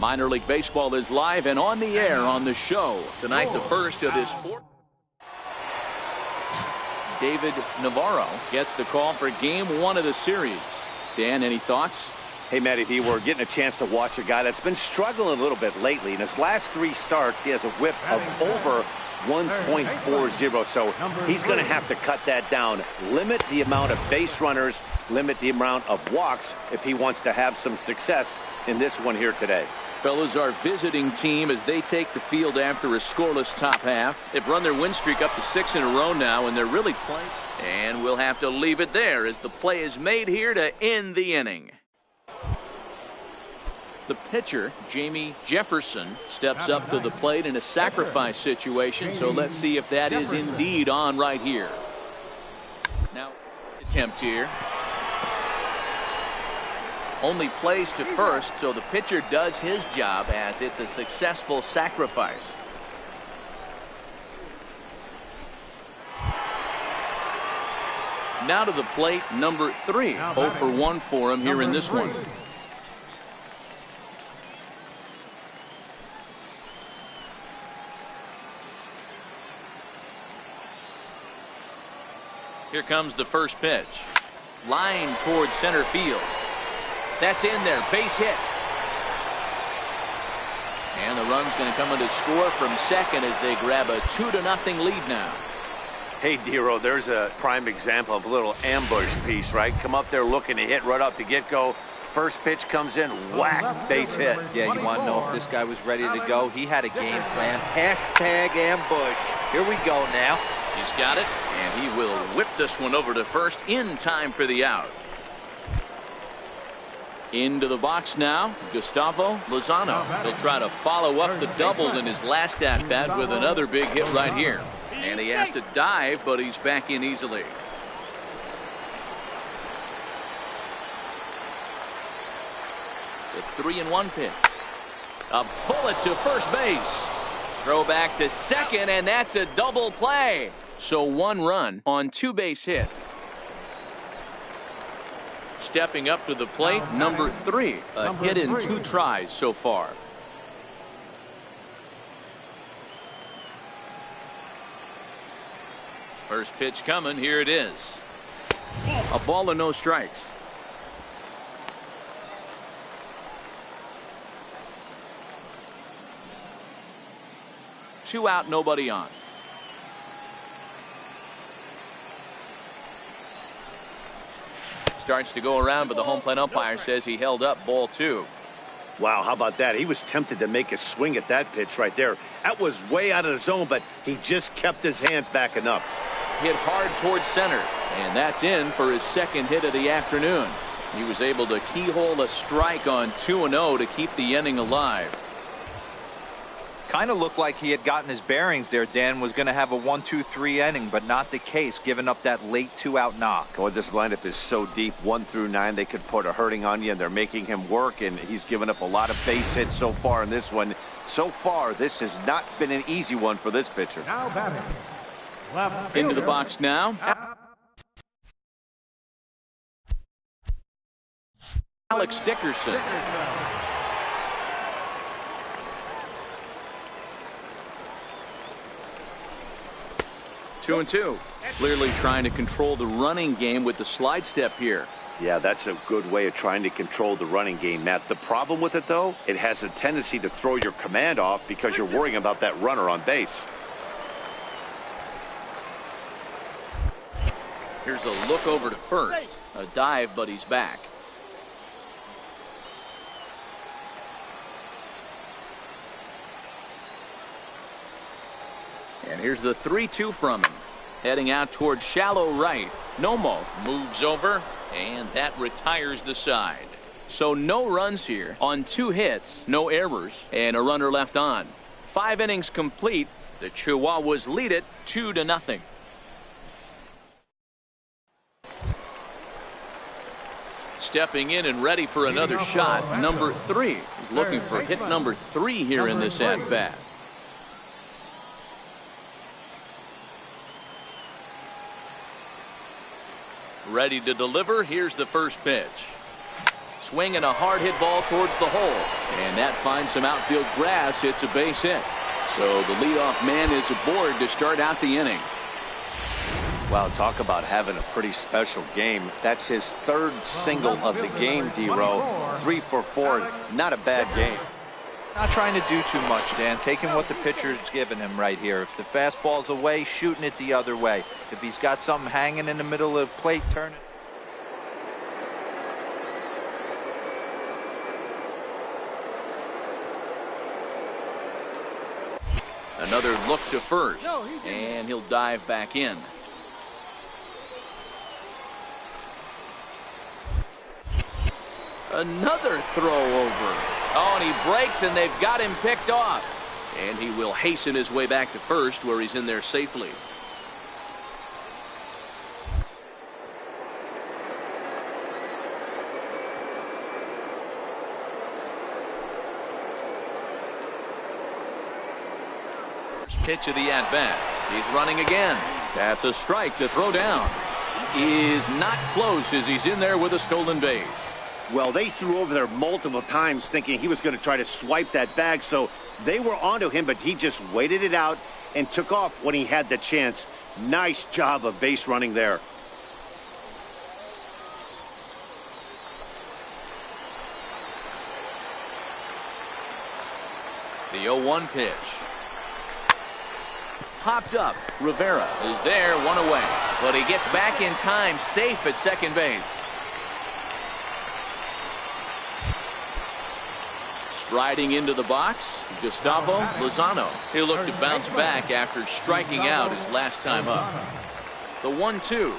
Minor League Baseball is live and on the air on the show. Tonight, the first of this fourth. David Navarro gets the call for game 1 of the series. Dan, any thoughts? Hey, Matty V, we're getting a chance to watch a guy that's been struggling a little bit lately. In his last 3 starts, he has a whip of over 1.40, so he's going to have to cut that down, limit the amount of base runners, limit the amount of walks if he wants to have some success in this one here today. Fellas, our visiting team, as they take the field after a scoreless top half. They've run their win streak up to 6 in a row now, and they're really playing. And we'll have to leave it there as the play is made here to end the inning. The pitcher, Jamie Jefferson, steps up to the plate in a sacrifice situation, so let's see if that is indeed on right here. Now, attempt here. Only plays to first, so the pitcher does his job as it's a successful sacrifice. Now to the plate, number 3. 0 for 1 for him here in this one. Here comes the first pitch. Line towards center field. That's in there. Base hit. And the run's going to come in to score from second as they grab a 2-0 lead now. Hey, Dero, there's a prime example of a little ambush piece, right? Come up there looking to hit right off the get-go. First pitch comes in, whack, base hit. Yeah, you want to know if this guy was ready to go? He had a game plan. Hashtag ambush. Here we go now. He's got it, and he will whip this one over to first in time for the out. Into the box now, Gustavo Lozano. He'll try to follow up the double in his last at-bat with another big hit right here. And he has to dive, but he's back in easily. The 3-1 pitch. A bullet to first base. Throw back to second, and that's a double play. So 1 run on 2 base hits. Stepping up to the plate, number 3. A hit in 2 tries so far. First pitch coming. Here it is. A ball and no strikes. Two out, nobody on. Starts to go around, but the home plate umpire says he held up ball 2. Wow, how about that? He was tempted to make a swing at that pitch right there. That was way out of the zone, but he just kept his hands back enough. Hit hard towards center, and that's in for his second hit of the afternoon. He was able to keyhole a strike on 2-0 to keep the inning alive. Kind of looked like he had gotten his bearings there. Dan was going to have a 1-2-3 inning, but not the case, giving up that late 2-out knock. Oh, this lineup is so deep, 1 through 9. They could put a hurting on you, and they're making him work, and he's given up a lot of base hits so far in this one. So far, this has not been an easy one for this pitcher. Now batting. Into the box now. Alex Dickerson. 2-2. Clearly trying to control the running game with the slide step here. Yeah, that's a good way of trying to control the running game, Matt. The problem with it, though, it has a tendency to throw your command off because you're worrying about that runner on base. Here's a look over to first. A dive, but he's back. And here's the 3-2 from him. Heading out towards shallow right. Nomo moves over, and that retires the side. So no runs here on 2 hits, no errors, and a runner left on. 5 innings complete. The Chihuahuas lead it 2-0. Stepping in and ready for another shot. Number 3 is looking for hit number 3 here in this at-bat. Ready to deliver. Here's the first pitch. Swinging a hard hit ball towards the hole. And that finds some outfield grass. It's a base hit. So the leadoff man is aboard to start out the inning. Wow, talk about having a pretty special game. That's his third single of the game, D-Row. 3 for 4. Not a bad game. Not trying to do too much, Dan. Taking what the pitcher's giving him right here. If the fastball's away, shooting it the other way. If he's got something hanging in the middle of the plate, turn it. Another look to first, and he'll dive back in. Another throw over. Oh, and he breaks, and they've got him picked off. And he will hasten his way back to first, where he's in there safely. Pitch of the at-bat. He's running again. That's a strike. The throw down is not close as he's in there with a stolen base. Well, they threw over there multiple times thinking he was going to try to swipe that bag, so they were onto him, but he just waited it out and took off when he had the chance. Nice job of base running there. The 0-1 pitch. Popped up. Rivera is there, one away. But he gets back in time, safe at second base. Striding into the box, Gustavo Lozano. He'll look to bounce back after striking out his last time up. The 1-2.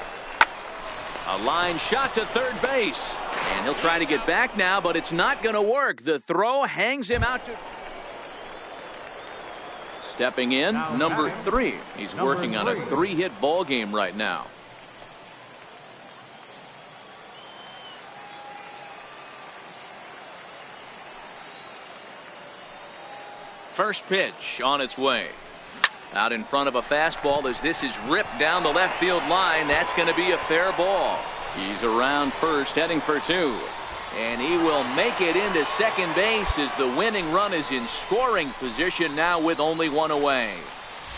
A line shot to third base. And he'll try to get back now, but it's not going to work. The throw hangs him out to... Stepping in, number 3. He's working on a 3-hit ball game right now. First pitch on its way. Out in front of a fastball as this is ripped down the left field line. That's going to be a fair ball. He's around first, heading for 2. And he will make it into second base as the winning run is in scoring position now with only 1 away.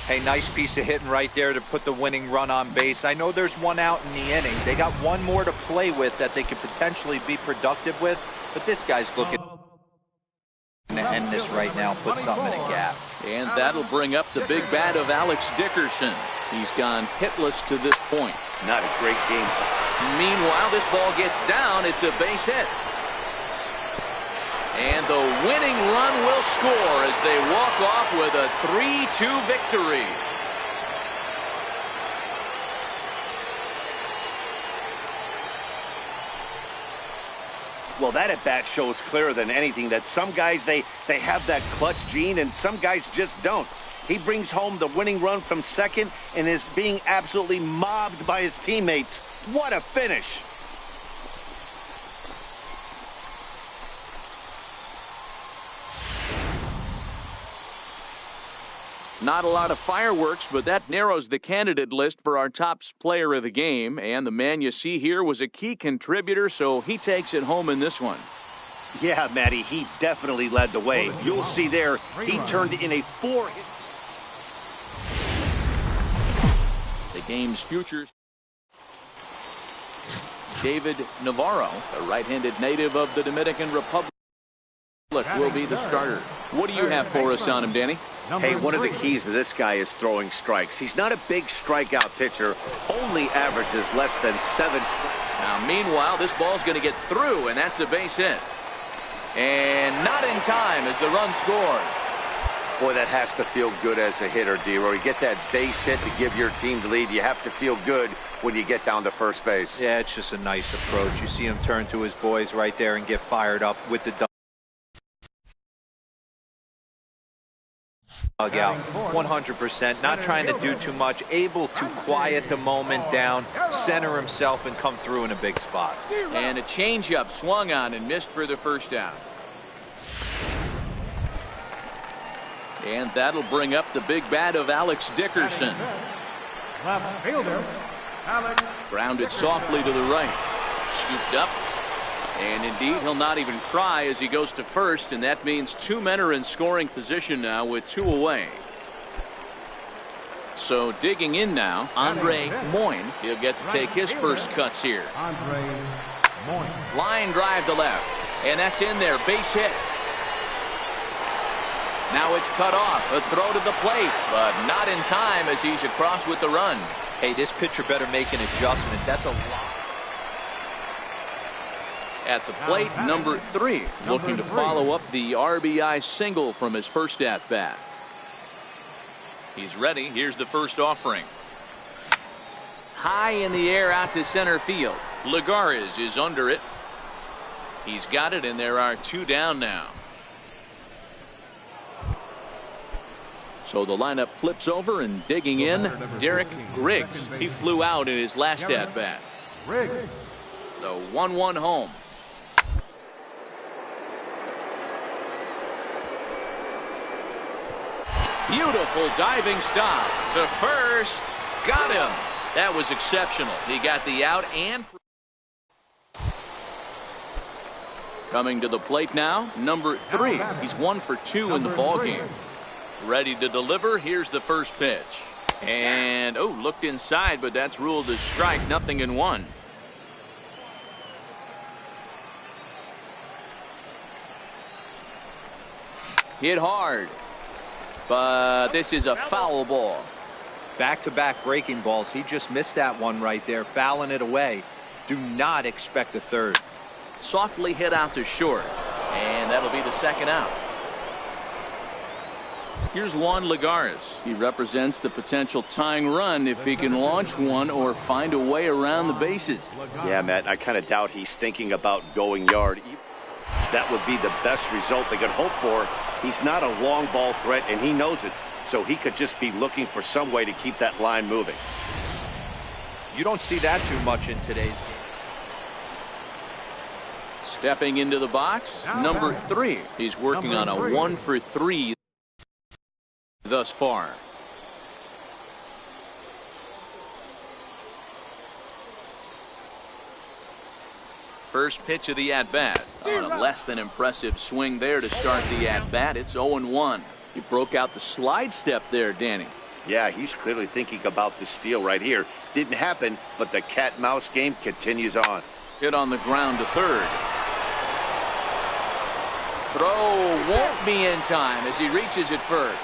Hey, nice piece of hitting right there to put the winning run on base. I know there's 1 out in the inning. They got 1 more to play with that they could potentially be productive with. But this guy's looking to end this right now and put something in a gap. And that'll bring up the big bat of Alex Dickerson. He's gone hitless to this point. Not a great game. Meanwhile, this ball gets down. It's a base hit. And the winning run will score as they walk off with a 3-2 victory. Well, that at-bat shows clearer than anything that some guys, they have that clutch gene and some guys just don't. He brings home the winning run from second and is being absolutely mobbed by his teammates. What a finish. Not a lot of fireworks, but that narrows the candidate list for our top player of the game. And the man you see here was a key contributor, so he takes it home in this one. Yeah, Matty, he definitely led the way. You'll see there, he turned in a 4-hit. The game's futures. David Navarro, a right-handed native of the Dominican Republic, will be the starter. What do you have for us on him, Danny? Hey, one of the keys to this guy is throwing strikes. He's not a big strikeout pitcher, only averages less than 7 strikes. Now, meanwhile, this ball's going to get through, and that's a base hit. And not in time as the run scores. Boy, that has to feel good as a hitter, D-Roy. You get that base hit to give your team the lead. You have to feel good when you get down to first base. Yeah, it's just a nice approach. You see him turn to his boys right there and get fired up with the dugout. 100%. Not trying to do too much. Able to quiet the moment down, center himself, and come through in a big spot. And a changeup swung on and missed for the first down. And that'll bring up the big bat of Alex Dickerson. Grounded softly to the right. Scooped up. And indeed, he'll not even try as he goes to first, and that means 2 men are in scoring position now with 2 away. So digging in now, Andre Moyne. He'll get to take his first cuts here. Line drive to left, and that's in there, base hit. Now it's cut off, a throw to the plate, but not in time as he's across with the run. Hey, this pitcher better make an adjustment. That's a lot. At the plate, number 3, looking to follow up the RBI single from his first at-bat. He's ready. Here's the first offering. High in the air out to center field. Lagares is under it. He's got it, and there are 2 down now. So the lineup flips over, and digging in, Derek Griggs. He flew out in his last at-bat. The 1-1 home. Beautiful diving stop to first. Got him. That was exceptional. He got the out and coming to the plate now, number 3. He's 1 for 2 in the ballgame. Ready to deliver. Here's the first pitch. And, oh, looked inside, but that's ruled as strike. 0-1. Hit hard. But this is a foul ball. Back-to-back breaking balls. He just missed that one right there, fouling it away. Do not expect a third. Softly hit out to short, and that'll be the second out. Here's Juan Lagares. He represents the potential tying run if he can launch one or find a way around the bases. Yeah, Matt, I kind of doubt he's thinking about going yard. That would be the best result they could hope for. He's not a long ball threat, and he knows it. So he could just be looking for some way to keep that line moving. You don't see that too much in today's game. Stepping into the box, number 3. He's working on a 1 for 3 thus far. First pitch of the at-bat. On a less than impressive swing there to start the at-bat. It's 0-1. He broke out the slide step there, Danny. Yeah, he's clearly thinking about the steal right here. Didn't happen, but the cat-mouse game continues on. Hit on the ground to third. Throw won't be in time as he reaches it first.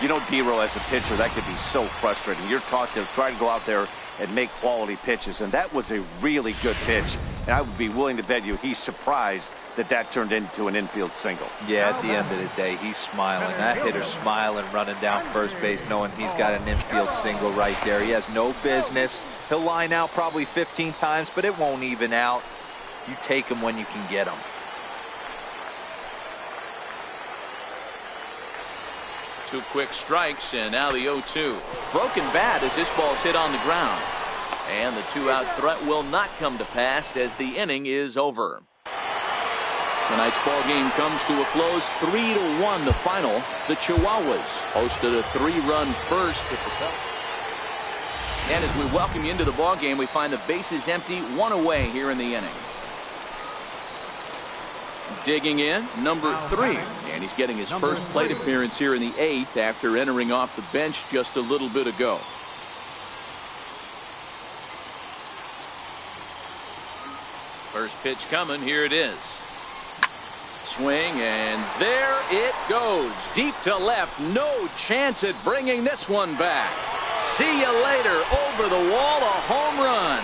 You know, D-Roll, as a pitcher, that could be so frustrating. You're taught to try to go out there and make quality pitches, and that was a really good pitch. And I would be willing to bet you he's surprised that that turned into an infield single. Yeah, at the end of the day, he's smiling. That hitter's smiling, running down first base, knowing he's got an infield single right there. He has no business. He'll line out probably 15 times, but it won't even out. You take him when you can get him. Two quick strikes, and now the 0-2. Broken bat as this ball's hit on the ground. And the 2-out threat will not come to pass as the inning is over. Tonight's ball game comes to a close, 3-1 the final. The Chihuahuas hosted a 3-run first to propel. And as we welcome you into the ball game, we find the bases empty, 1 away here in the inning. Digging in, number 3, and he's getting his first plate appearance here in the 8th after entering off the bench just a little bit ago. First pitch coming, here it is. Swing, and there it goes. Deep to left, no chance at bringing this one back. See you later, over the wall, a home run.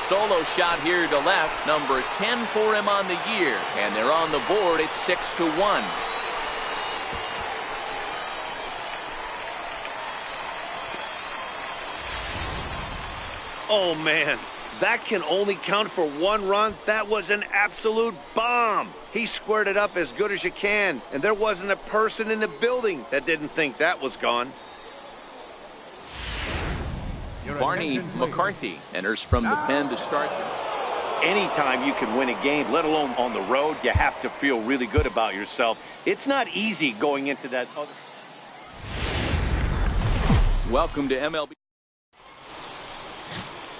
Solo shot here to left, number 10 for him on the year, and they're on the board at 6-1. Oh man, that can only count for 1 run. That was an absolute bomb. He squared it up as good as you can, and there wasn't a person in the building that didn't think that was gone. Barney McCarthy enters from the pen to start. Anytime you can win a game, let alone on the road, you have to feel really good about yourself. It's not easy going into that other. Welcome to MLB.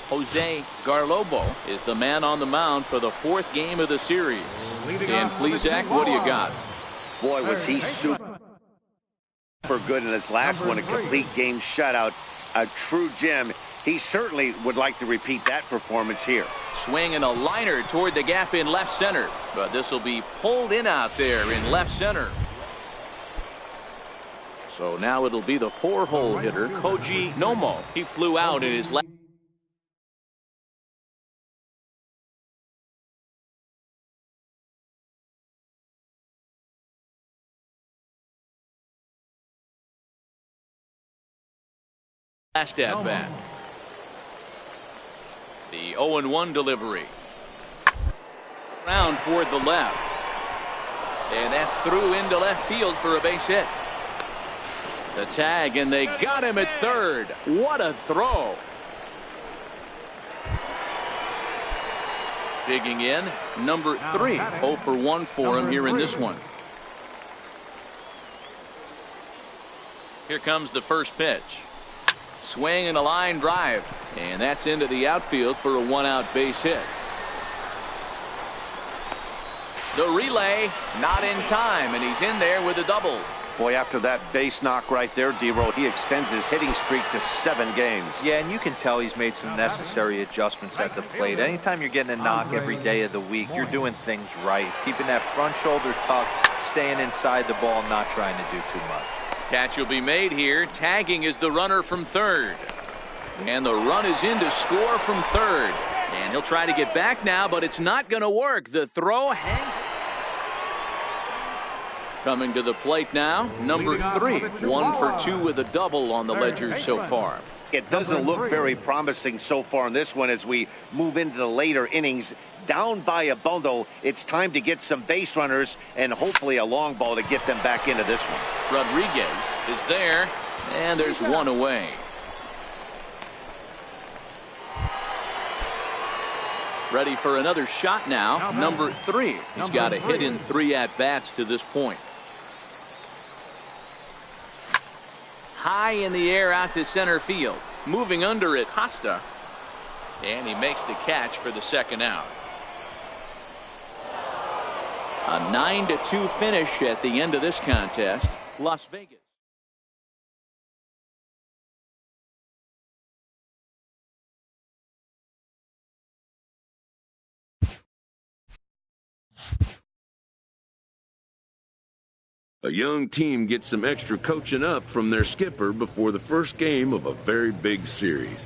Jose Garlobo is the man on the mound for the 4th game of the series. And please, Zach, what do you got? Boy, was he super good in his last one, a complete game shutout, a true gem. He certainly would like to repeat that performance here. Swinging a liner toward the gap in left center, but this will be pulled in out there in left center. So now it'll be the 4-hole hitter, Koji Nomo. He flew out in his left. Last at bat. The 0-1 delivery. Round toward the left. And that's through into left field for a base hit. The tag, and they got him at third. What a throw. Digging in, number 3. 0 for 1 for him here in this one. Here comes the first pitch. Swing and a line drive, and that's into the outfield for a 1-out base hit. The relay not in time, and he's in there with a double. Boy, after that base knock right there, D-Roll, he extends his hitting streak to 7 games. Yeah, and you can tell he's made some necessary adjustments at the plate. Anytime you're getting a knock every day of the week, you're doing things right. He's keeping that front shoulder tucked, staying inside the ball, not trying to do too much. Catch will be made here. Tagging is the runner from third. And the run is in to score from third. And he'll try to get back now, but it's not going to work. The throw hangs. Coming to the plate now, number 3. 1 for 2 with a double on the ledger so far. It doesn't look very promising so far in this one as we move into the later innings. Down by a bundle, it's time to get some base runners and hopefully a long ball to get them back into this one. Rodriguez is there, and there's one away. Ready for another shot now, number 3. He's got a hit in 3 at-bats to this point. High in the air out to center field. Moving under it, Costa. And he makes the catch for the 2nd out. A 9-2 finish at the end of this contest. Las Vegas. A young team gets some extra coaching up from their skipper before the first game of a very big series.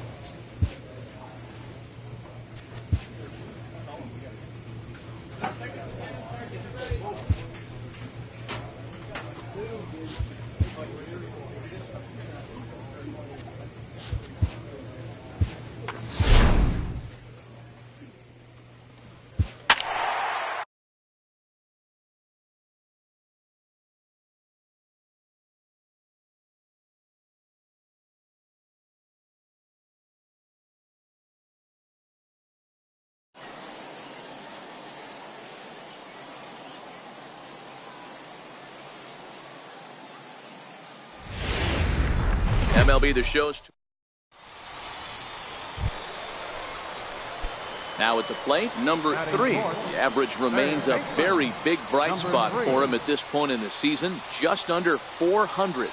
MLB The Show's. Now at the plate, number 3. The average remains a very big bright spot for him at this point in the season, just under 400.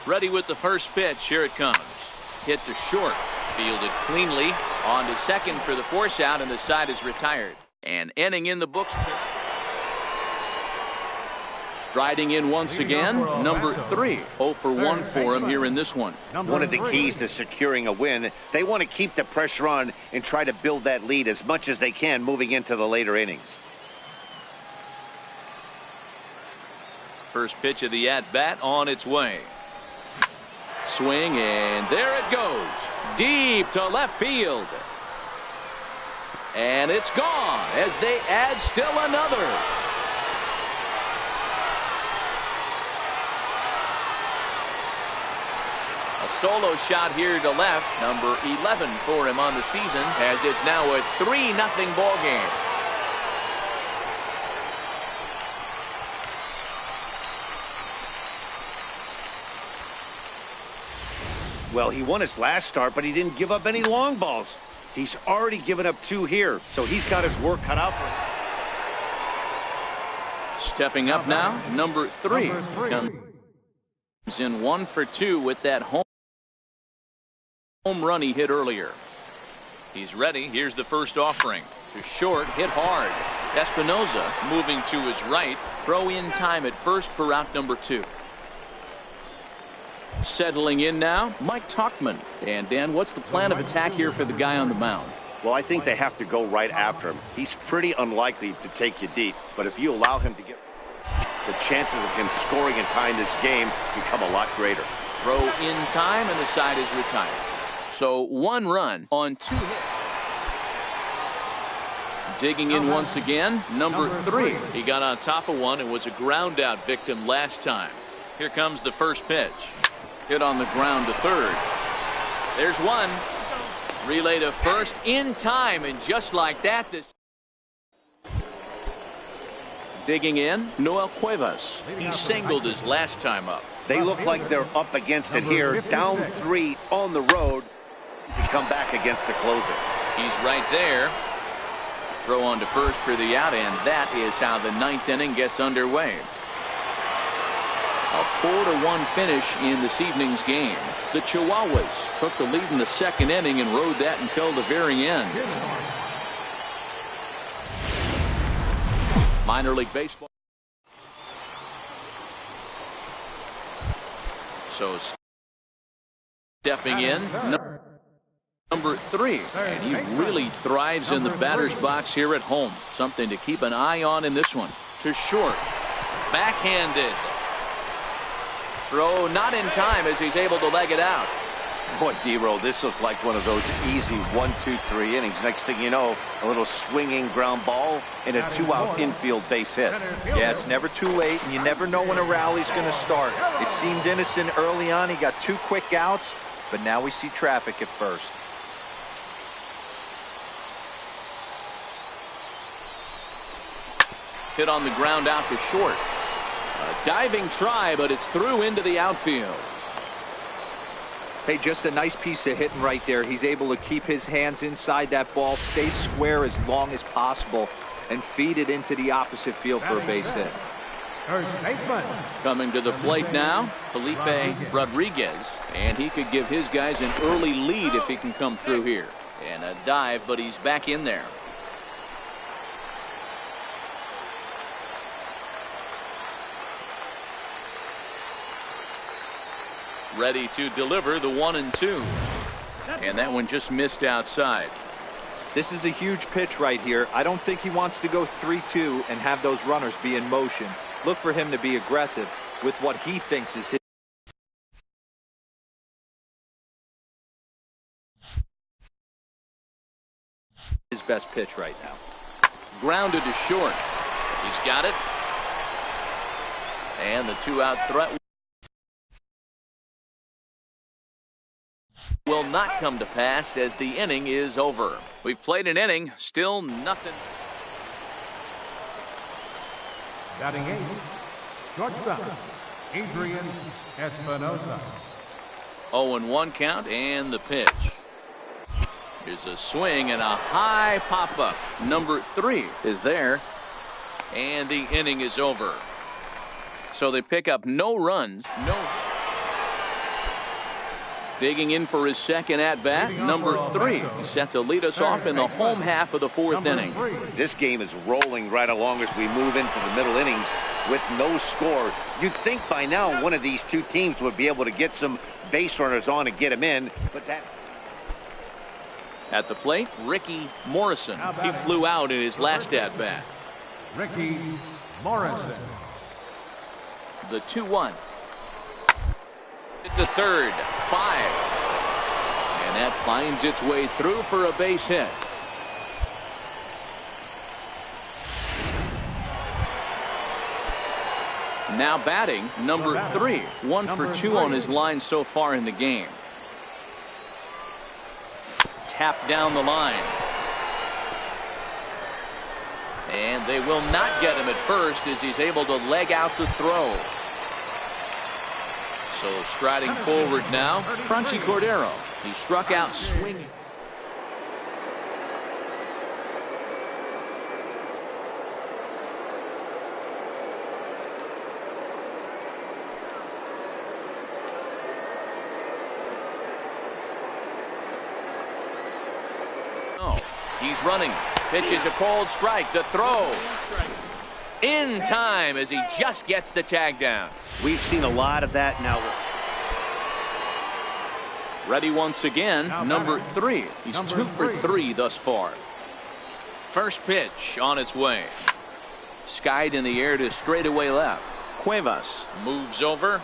Ready with the first pitch. Here it comes. Hit to short. Fielded cleanly. On to second for the force out, and the side is retired. And inning in the books. Striding in once again, number 3. 0 for 1 for him here in this one. One of the keys to securing a win, they want to keep the pressure on and try to build that lead as much as they can moving into the later innings. First pitch of the at-bat on its way. Swing, and there it goes. Deep to left field. And it's gone as they add still another. A solo shot here to left, number 11 for him on the season, as it's now a 3-0 ball game. Well, he won his last start, but he didn't give up any long balls. He's already given up 2 here, so he's got his work cut out for him. Stepping up now, number 3. Comes in 1 for 2 with that home run he hit earlier. He's ready. Here's the first offering. To short, hit hard. Espinoza moving to his right. Throw in time at first for out number 2. Settling in now, Mike Tauchman. And Dan, what's the plan of attack here for the guy on the mound? Well, I think they have to go right after him. He's pretty unlikely to take you deep, but if you allow him to get, the chances of him scoring and tying this game become a lot greater. Throw in time, and the side is retired. So 1 run on 2 hits. Digging in once again, number 3. He got on top of one and was a ground out victim last time. Here comes the first pitch. Hit on the ground to third. There's one. Relay to first in time, and just like that, this. Digging in, Noel Cuevas. He singled his last time up. They look like they're up against it here. Down 3 on the road to come back against the closer. He's right there. Throw on to first for the out, and that is how the 9th inning gets underway. A 4-1 finish in this evening's game. The Chihuahuas took the lead in the 2nd inning and rode that until the very end. Minor League Baseball. So stepping in, number 3, and he really thrives in the batter's box here at home. Something to keep an eye on in this one. To short, backhanded. Throw not in time as he's able to leg it out. Boy, D-Roll, this looked like one of those easy 1-2-3 innings. Next thing you know, a little swinging ground ball and a 2-out infield base hit. Yeah, it's never too late, and you never know when a rally's going to start. It seemed innocent early on. He got 2 quick outs, but now we see traffic at first. Hit on the ground out to short. A diving try, but it's through into the outfield. Hey, just a nice piece of hitting right there. He's able to keep his hands inside that ball, stay square as long as possible, and feed it into the opposite field for a base hit. Coming to the plate now, Felipe Rodriguez, and he could give his guys an early lead if he can come through here. And a dive, but he's back in there. Ready to deliver the 1-2. And that one just missed outside. This is a huge pitch right here. I don't think he wants to go 3-2 and have those runners be in motion. Look for him to be aggressive with what he thinks is his best pitch right now. Grounded to short. He's got it. And the 2-out threat will not come to pass as the inning is over. We've played an inning, still nothing. Batting 8, shortstop, Adrian Espinosa. 0-1 count, and the pitch. Here's a swing and a high pop-up. Number 3 is there, and the inning is over. So they pick up no runs, no. Digging in for his second at-bat, number 3. He's set to lead us off in the home half of the 4th inning. This game is rolling right along as we move into the middle innings with no score. You'd think by now one of these two teams would be able to get some base runners on and get them in, but that... At the plate, Ricky Morrison. He flew out in his last at-bat. Ricky Morrison. The 2-1. It's a third, 5. And that finds its way through for a base hit. Now batting, number 3. 1 for 2 on his line so far in the game. Tap down the line. And they will not get him at first as he's able to leg out the throw. So striding forward now, Crunchy Cordero. He struck out swinging. He's running. Pitches a cold strike. The throw. In time as he just gets the tag down. We've seen a lot of that now. Ready once again, number 3. He's 2 for 3 thus far. First pitch on its way. Skied in the air to straightaway left. Cuevas moves over.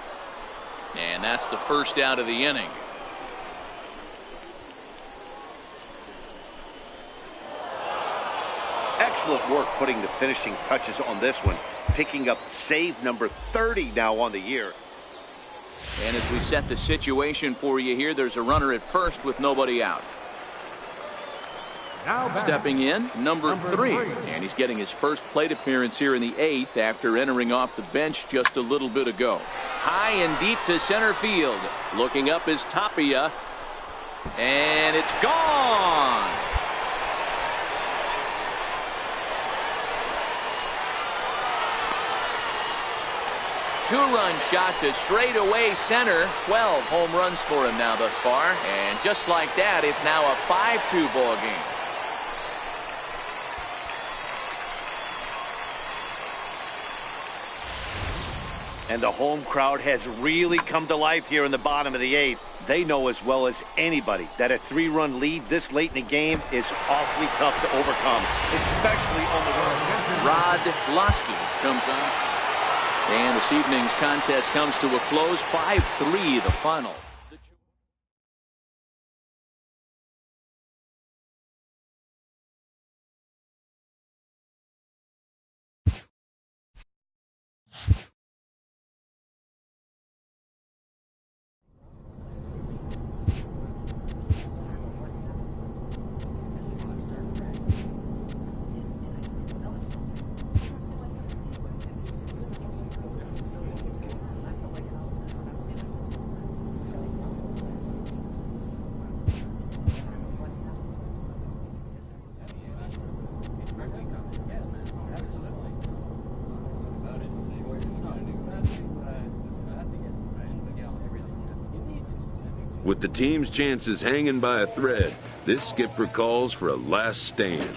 And that's the first out of the inning. Excellent work putting the finishing touches on this one. Picking up save number 30 now on the year. And as we set the situation for you here, there's a runner at first with nobody out. Stepping in, number 3. And he's getting his first plate appearance here in the 8th after entering off the bench just a little bit ago. High and deep to center field. Looking up is Tapia. And it's gone. Two-run shot to straightaway center. 12 home runs for him now thus far. And just like that, it's now a 5-2 ball game. And the home crowd has really come to life here in the bottom of the 8th. They know as well as anybody that a 3-run lead this late in the game is awfully tough to overcome, especially on the road. Rod Lasky comes on. And this evening's contest comes to a close. 5-3 the final. With the team's chances hanging by a thread, this skipper calls for a last stand.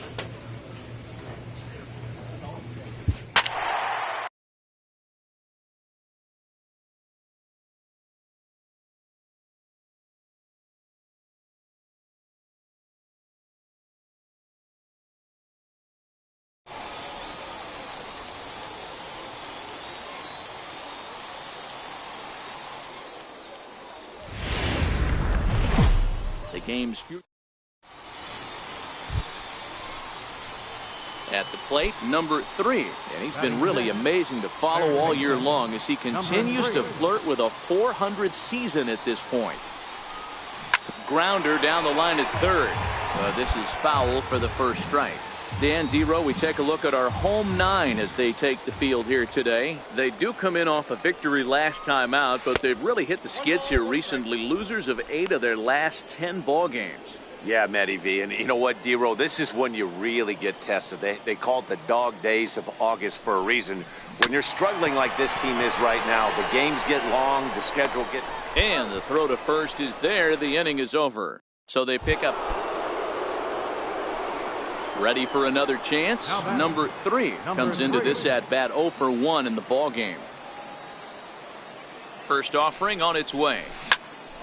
Game's future. At the plate, number 3. And he's been really amazing to follow all year long as he continues to flirt with a .400 season at this point. Grounder down the line at third. This is foul for the first strike. Dan, D-Row, we take a look at our home 9 as they take the field here today. They do come in off a victory last time out, but they've really hit the skids here recently. Losers of 8 of their last 10 ball games. Yeah, Matty V. And you know what, D-Row? This is when you really get tested. They call it the dog days of August for a reason. When you're struggling like this team is right now, the games get long, the schedule gets... And the throw to first is there. The inning is over. So they pick up... Ready for another chance. Number 3 comes into this at bat 0 for 1 in the ball game. First offering on its way.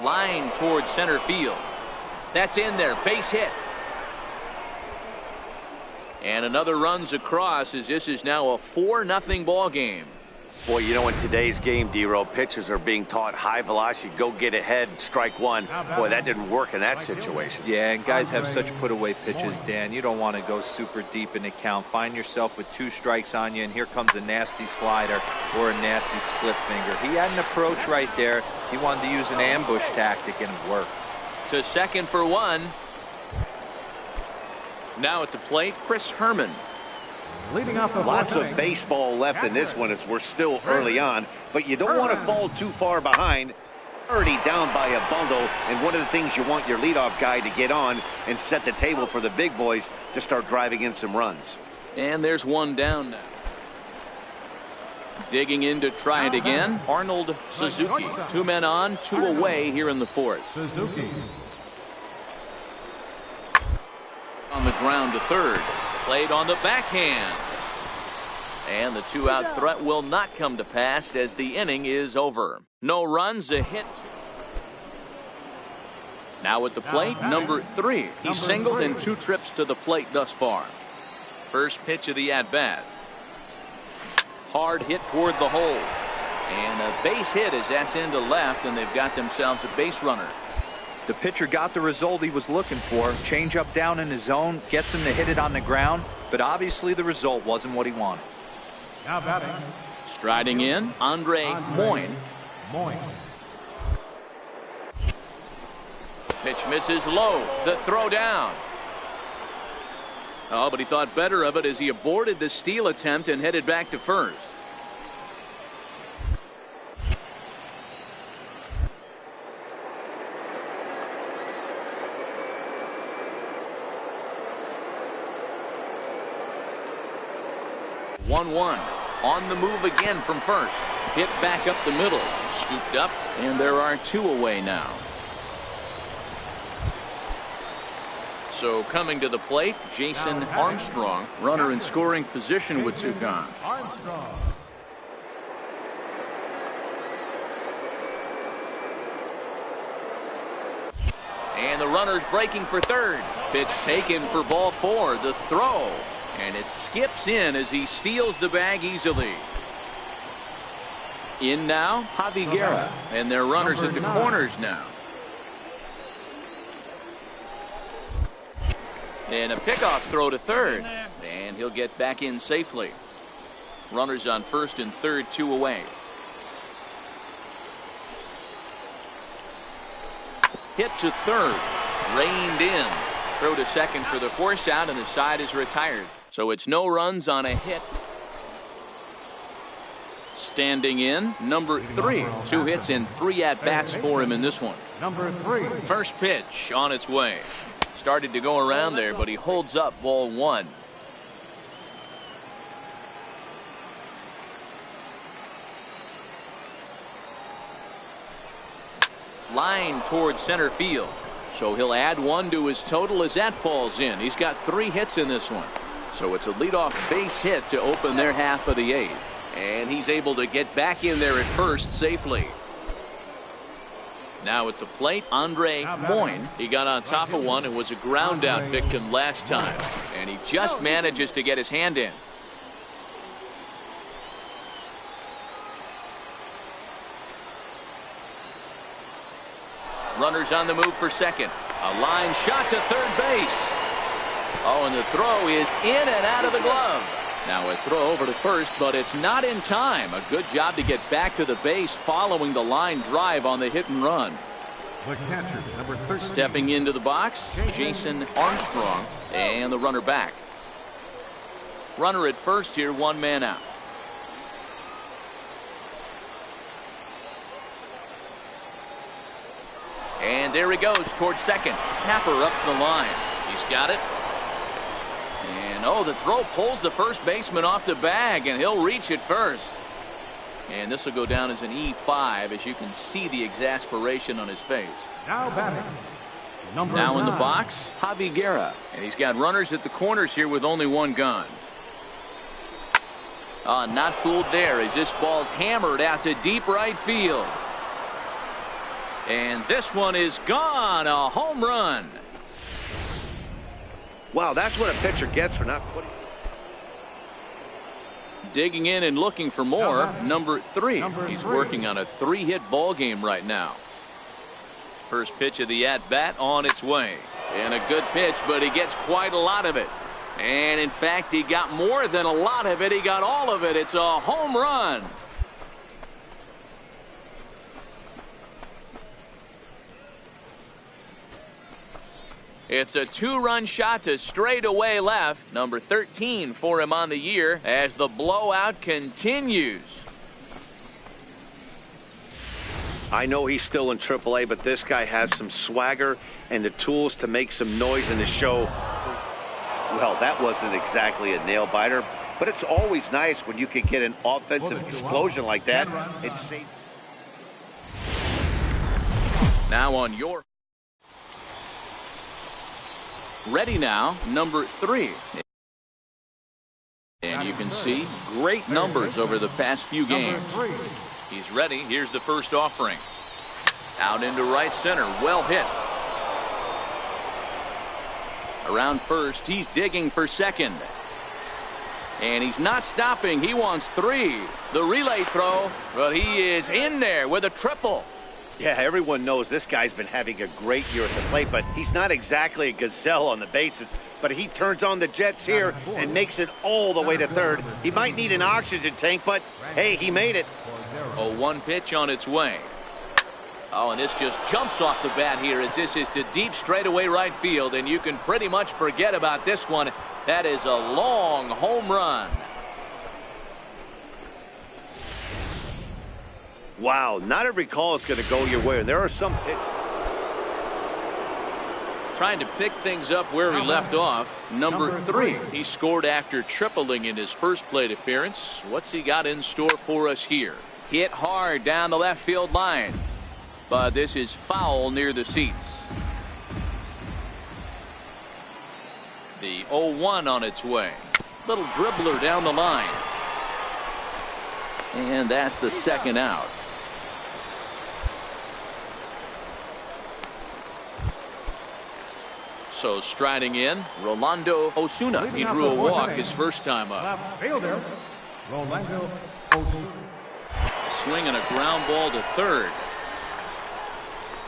Line towards center field. That's in there. Base hit. And another runs across as this is now a 4-0 ball game. Boy, you know, in today's game, D-Row, pitchers are being taught high velocity, go get ahead, strike one. Boy, that didn't work in that situation. Yeah, and guys have such put-away pitches, Dan. You don't want to go super deep in the count. Find yourself with 2 strikes on you, and here comes a nasty slider or a nasty split finger. He had an approach right there. He wanted to use an ambush tactic, and it worked. To second for 1. Now at the plate, Chris Herman. Leading off the Lots of baseball left in this one as we're still early on, but you don't want to fall too far behind. Already down by a bundle, and one of the things you want your leadoff guy to get on and set the table for the big boys to start driving in some runs. And there's one down now. Digging in to try it again, Arnold Suzuki. 2 men on, 2 away here in the 4th. Suzuki. On the ground to 3rd. Played on the backhand. And the 2-out threat will not come to pass as the inning is over. No runs, a hit. Now at the plate, number 3. He singled in 2 trips to the plate thus far. First pitch of the at-bat. Hard hit toward the hole. And a base hit as that's into left, and they've got themselves a base runner. The pitcher got the result he was looking for. Change up down in his zone, gets him to hit it on the ground, but obviously the result wasn't what he wanted. Now batting. Striding in, Andre Moyne. Pitch misses low. The throw down. Oh, but he thought better of it as he aborted the steal attempt and headed back to first. One on the move again from first. Hit back up the middle. Scooped up, and there are 2 away now. So coming to the plate, Jason Armstrong, runner in scoring position with Sukan. Armstrong. And the runner's breaking for 3rd. Pitch taken for ball 4. The throw. And it skips in as he steals the bag easily. In now, Javi Guerra. And their runners at the corners now. And a pickoff throw to 3rd. And he'll get back in safely. Runners on 1st and 3rd, 2 away. Hit to 3rd. Reined in. Throw to 2nd for the force out, and the side is retired. So it's no runs on a hit. Standing in, number 3. 2 hits and 3 at-bats for him in this one. Number 3. First pitch on its way. Started to go around there, but he holds up ball 1. Line towards center field. So he'll add 1 to his total as that falls in. He's got 3 hits in this one. So it's a leadoff base hit to open their half of the 8th. And he's able to get back in there at first safely. Now at the plate, Andre Moyne. He got on top of one and was a ground out victim last time. And he just manages to get his hand in. Runners on the move for 2nd. A line shot to 3rd base. Oh, and the throw is in and out of the glove. Now a throw over to first, but it's not in time. A good job to get back to the base following the line drive on the hit and run. The catcher, number 13. Stepping into the box, Jason Armstrong, and the runner back. Runner at first here, 1 man out. And there he goes towards 2nd. Tapper up the line. He's got it. And oh, the throw pulls the first baseman off the bag, and he'll reach it first. And this will go down as an E5, as you can see the exasperation on his face. Now batting. Now in the box, Javi Guerra. And he's got runners at the corners here with only 1 gone. Not fooled there as this ball's hammered out to deep right field. And this one is gone. A home run. Wow, that's what a pitcher gets for not putting. Digging in and looking for more, number 3. He's working on a 3-hit ball game right now. First pitch of the at-bat on its way. And a good pitch, but he gets quite a lot of it. And in fact, he got more than a lot of it. He got all of it. It's a home run. It's a 2-run shot to straightaway left. Number 13 for him on the year as the blowout continues. I know he's still in AAA, but this guy has some swagger and the tools to make some noise in the show. Well, that wasn't exactly a nail-biter, but it's always nice when you can get an offensive explosion like that. It's safe. Now on your... Ready now, number 3. And you can see great numbers over the past few games. He's ready. Here's the first offering. Out into right center. Well hit. Around first. He's digging for second. And he's not stopping. He wants 3. The relay throw. But he is in there with a triple. Yeah, everyone knows this guy's been having a great year at the plate, but he's not exactly a gazelle on the bases. But he turns on the jets here and makes it all the way to third. He might need an oxygen tank, but hey, he made it. Oh, 1 pitch on its way. Oh, and this just jumps off the bat here as this is to deep straightaway right field, and you can pretty much forget about this one. That is a long home run. Wow, not every call is going to go your way, and there are some pitches. Trying to pick things up where he left off. Number 3. He scored after tripling in his first plate appearance. What's he got in store for us here? Hit hard down the left field line. But this is foul near the seats. The 0-1 on its way. Little dribbler down the line. And that's the second out. So striding in, Rolando Osuna. He drew a walk his first time up. Left fielder, Rolando Osuna. Swing and a ground ball to third.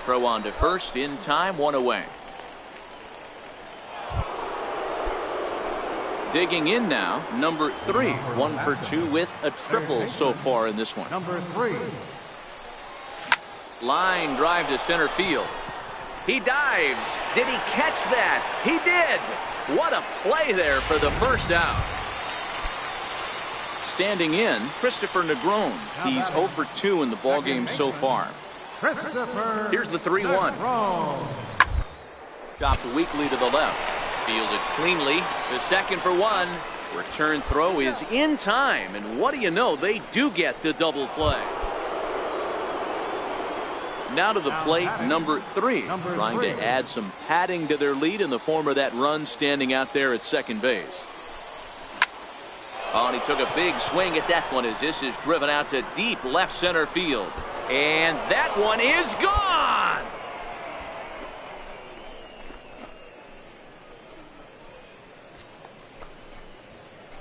Throw on to first in time, 1 away. Digging in now, number 3. 1 for 2 with a triple so far in this one. Number 3. Line drive to center field. He dives. Did he catch that? He did. What a play there for the first out. Standing in, Christopher Negron. He's 0 for 2 in the ballgame so far. Here's the 3-1. Chopped weakly to the left. Fielded cleanly. The second for 1. Return throw is in time. And what do you know? They do get the double play. Now to the plate, number 3. Trying to add some padding to their lead in the form of that run standing out there at second base. Oh, and he took a big swing at that one as this is driven out to deep left center field. And that one is gone!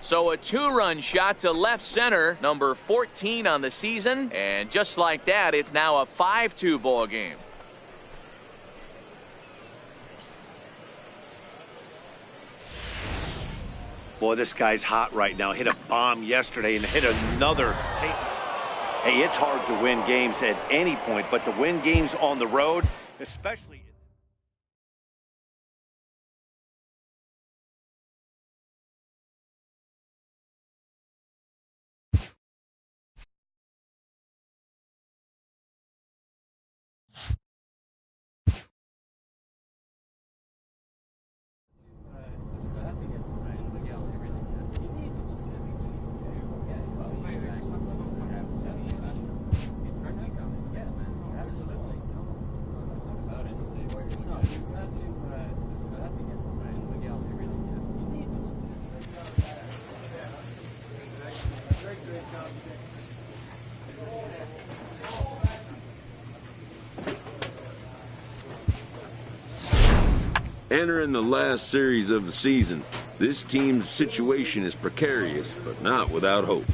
So a 2-run shot to left center, number 14 on the season. And just like that, it's now a 5-2 ball game. Boy, this guy's hot right now. Hit a bomb yesterday and hit another. Hey, it's hard to win games at any point, but to win games on the road, especially... Entering the last series of the season, this team's situation is precarious, but not without hope.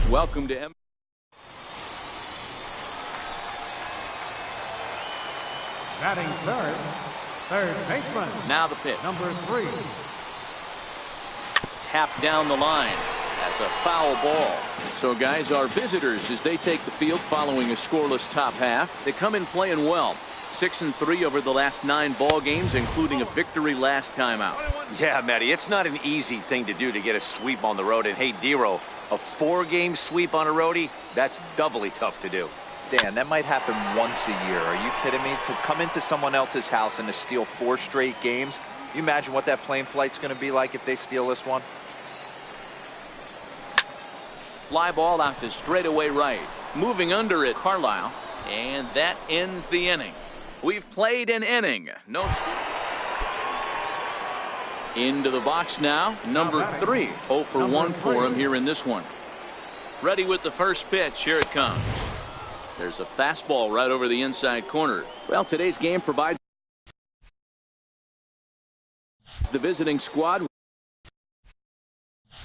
Welcome to Batting third, Third baseman. Now the pitch. Number 3. Tapped down the line. That's a foul ball. So, guys, our visitors, as they take the field following a scoreless top half, they come in playing well. 6-3 over the last 9 ball games, including a victory last time out. Yeah, Matty, it's not an easy thing to do to get a sweep on the road. And hey, Dero, a 4-game sweep on a roadie, that's doubly tough to do. Dan, that might happen once a year. Are you kidding me? To come into someone else's house and to steal 4 straight games, you imagine what that plane flight's going to be like if they steal this one? Fly ball out to straightaway right. Moving under it, Carlisle. And that ends the inning. We've played an inning. No score. Into the box now. Number 3. 0 for 1 for him here in this one. Ready with the first pitch. Here it comes. There's a fastball right over the inside corner. Well, today's game provides the visiting squad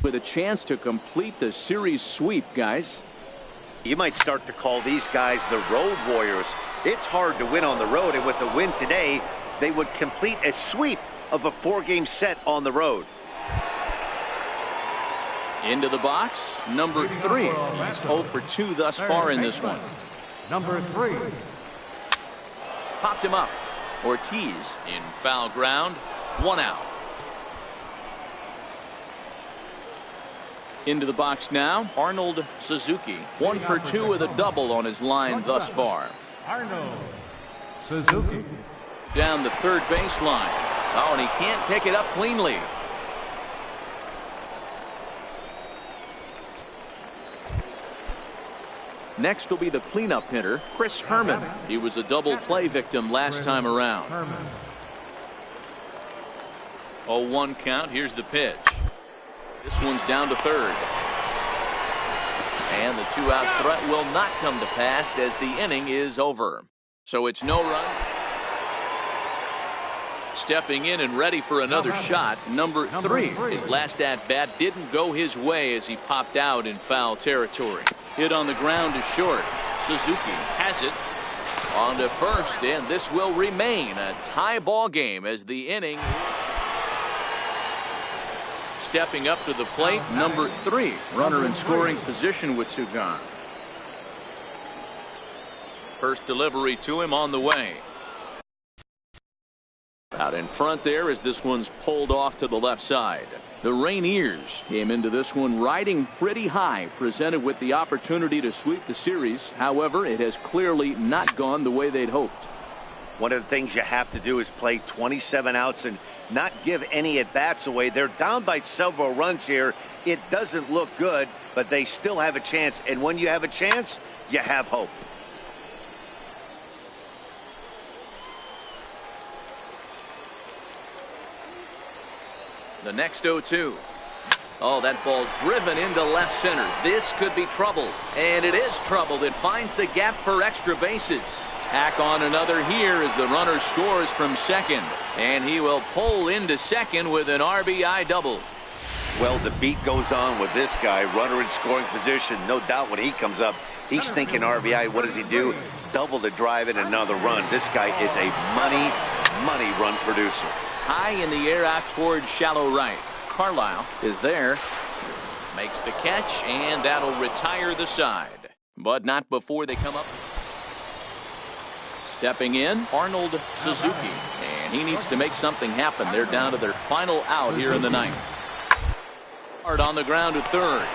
with a chance to complete the series sweep, guys. You might start to call these guys the road warriors. It's hard to win on the road, and with the win today, they would complete a sweep of a 4-game set on the road. Into the box, number 3. He's 0 for 2 thus far in this one. Number 3. Popped him up. Ortiz in foul ground. 1 out. Into the box now, Arnold Suzuki. 1 for 2 with a double on his line thus far. Arnold Suzuki. Down the third baseline. Oh, and he can't pick it up cleanly. Next will be the cleanup hitter, Chris Herman. He was a double play victim last time around. 0-1 count. Here's the pitch. This one's down to third. And the 2-out threat will not come to pass as the inning is over. So it's no run. Stepping in and ready for another shot, number 3. His last at-bat didn't go his way as he popped out in foul territory. Hit on the ground is short. Suzuki has it. On to first, and this will remain a tie ball game as the inning. Stepping up to the plate, number 3. Runner in scoring position with Sugan. First delivery to him on the way. Out in front there as this one's pulled off to the left side. The Rainiers came into this one riding pretty high, presented with the opportunity to sweep the series. However, it has clearly not gone the way they'd hoped. One of the things you have to do is play 27 outs and not give any at-bats away. They're down by several runs here. It doesn't look good, but they still have a chance. And when you have a chance, you have hope. The next 0-2. Oh, that ball's driven into left center. This could be trouble. And it is trouble. It finds the gap for extra bases. Tack on another here as the runner scores from second. And he will pull into second with an RBI double. Well, the beat goes on with this guy. Runner in scoring position. No doubt when he comes up, he's thinking RBI. What does he do? Double the drive and another run. This guy is a money run producer. High in the air out towards shallow right. Carlisle is there. Makes the catch, and that'll retire the side. But not before they come up. Stepping in, Arnold Suzuki. And he needs to make something happen. They're down to their final out here in the ninth. Hard on the ground to third.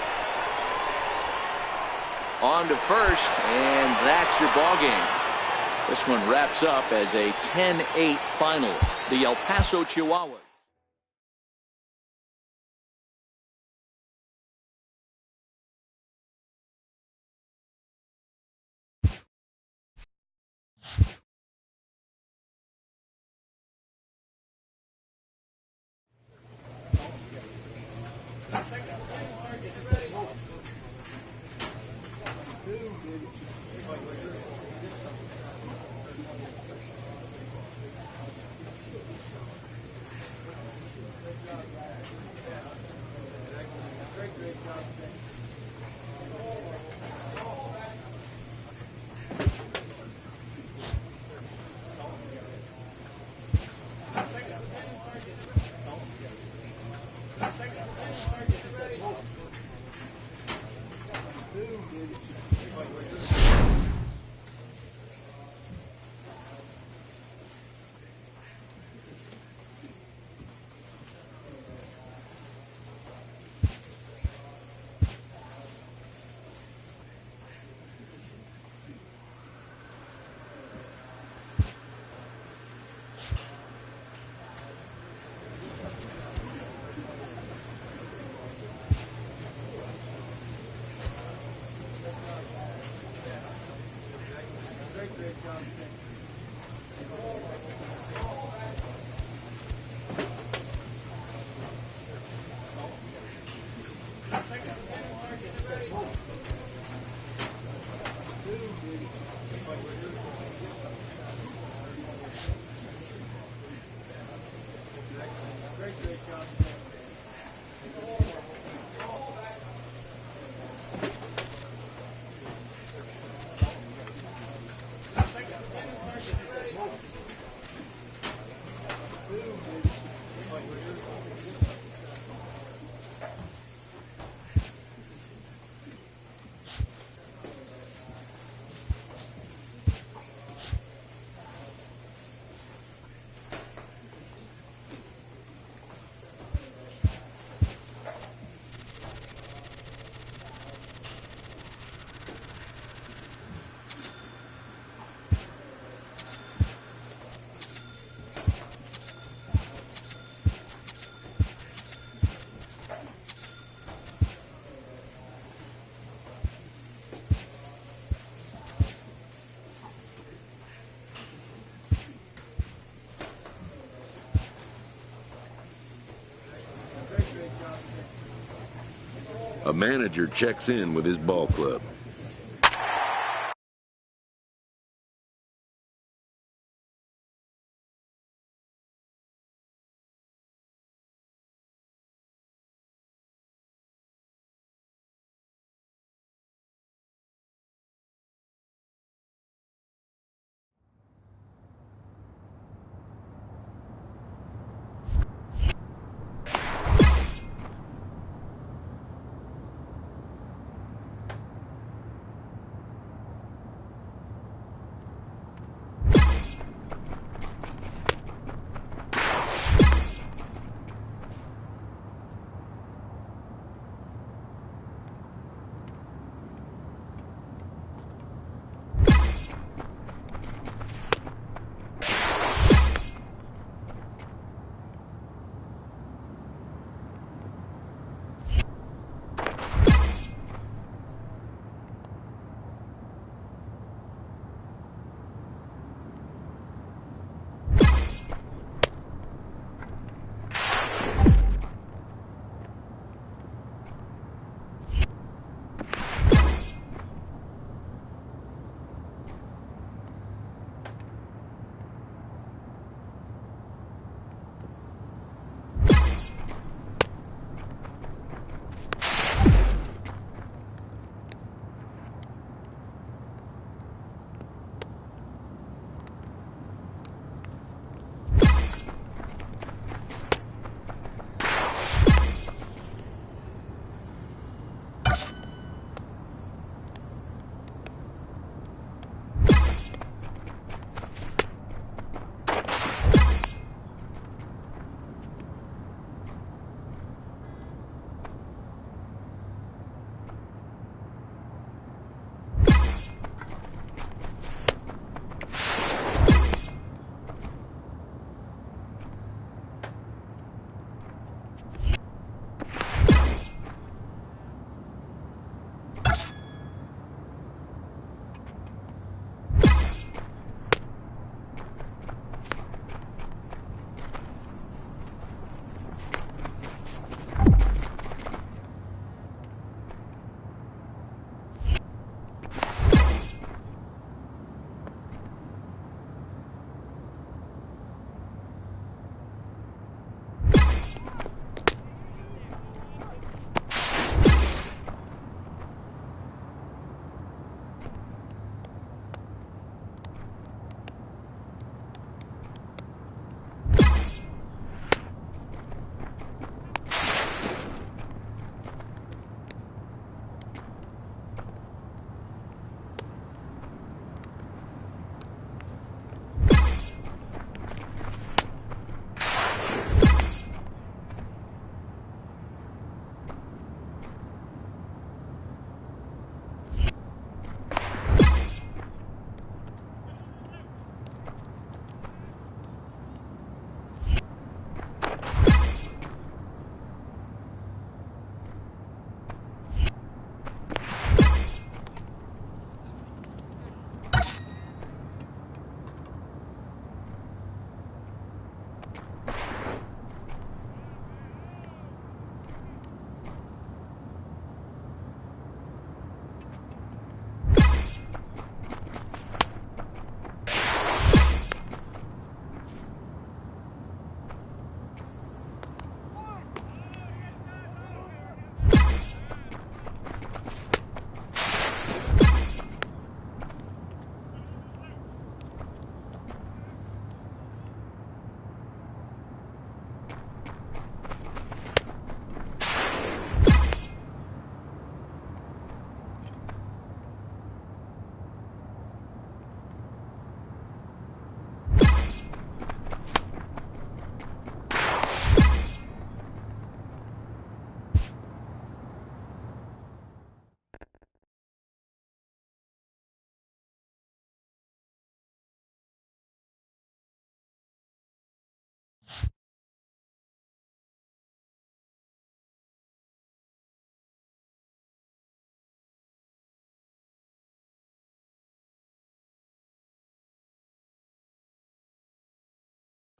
On to first, and that's your ball game. This one wraps up as a 10-8 final. The El Paso Chihuahuas. A manager checks in with his ball club.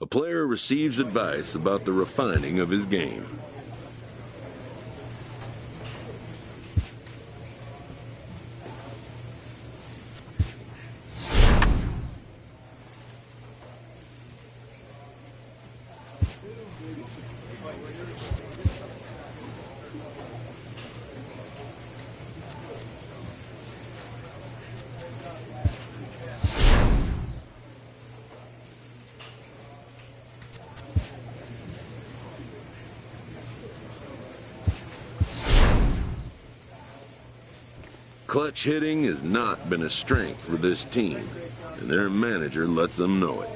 A player receives advice about the refining of his game. Clutch hitting has not been a strength for this team, and their manager lets them know it.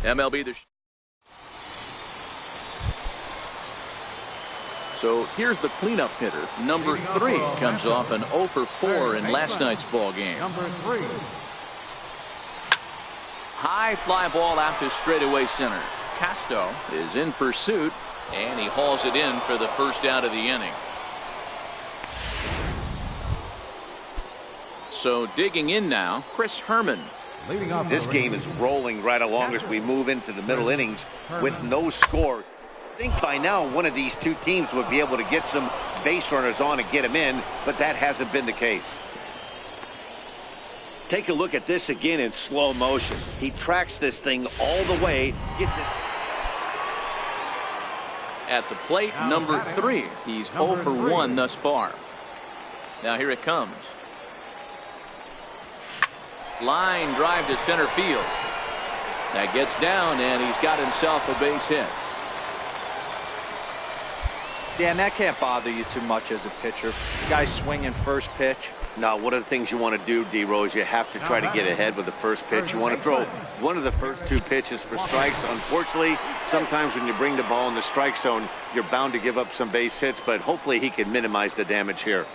MLB So here's the cleanup hitter. Number 3 comes off an 0 for 4 in last night's ball game. Number 3. High fly ball out to straightaway center. Casto is in pursuit, and he hauls it in for the first out of the inning. So digging in now, Chris Herman. This game is rolling right along as we move into the middle innings with no score. I think by now one of these two teams would be able to get some base runners on and get them in, but that hasn't been the case. Take a look at this again in slow motion. He tracks this thing all the way, gets it. At the plate, number 3. He's 0 for 1 thus far. Now here it comes. Line drive to center field. That gets down, and he's got himself a base hit. Dan, that can't bother you too much as a pitcher. Guy swinging first pitch. Now, one of the things you want to do, D-Rose, you have to try to get ahead with the first pitch. You want to throw one of the first 2 pitches for strikes. Unfortunately, sometimes when you bring the ball in the strike zone, you're bound to give up some base hits, but hopefully he can minimize the damage here.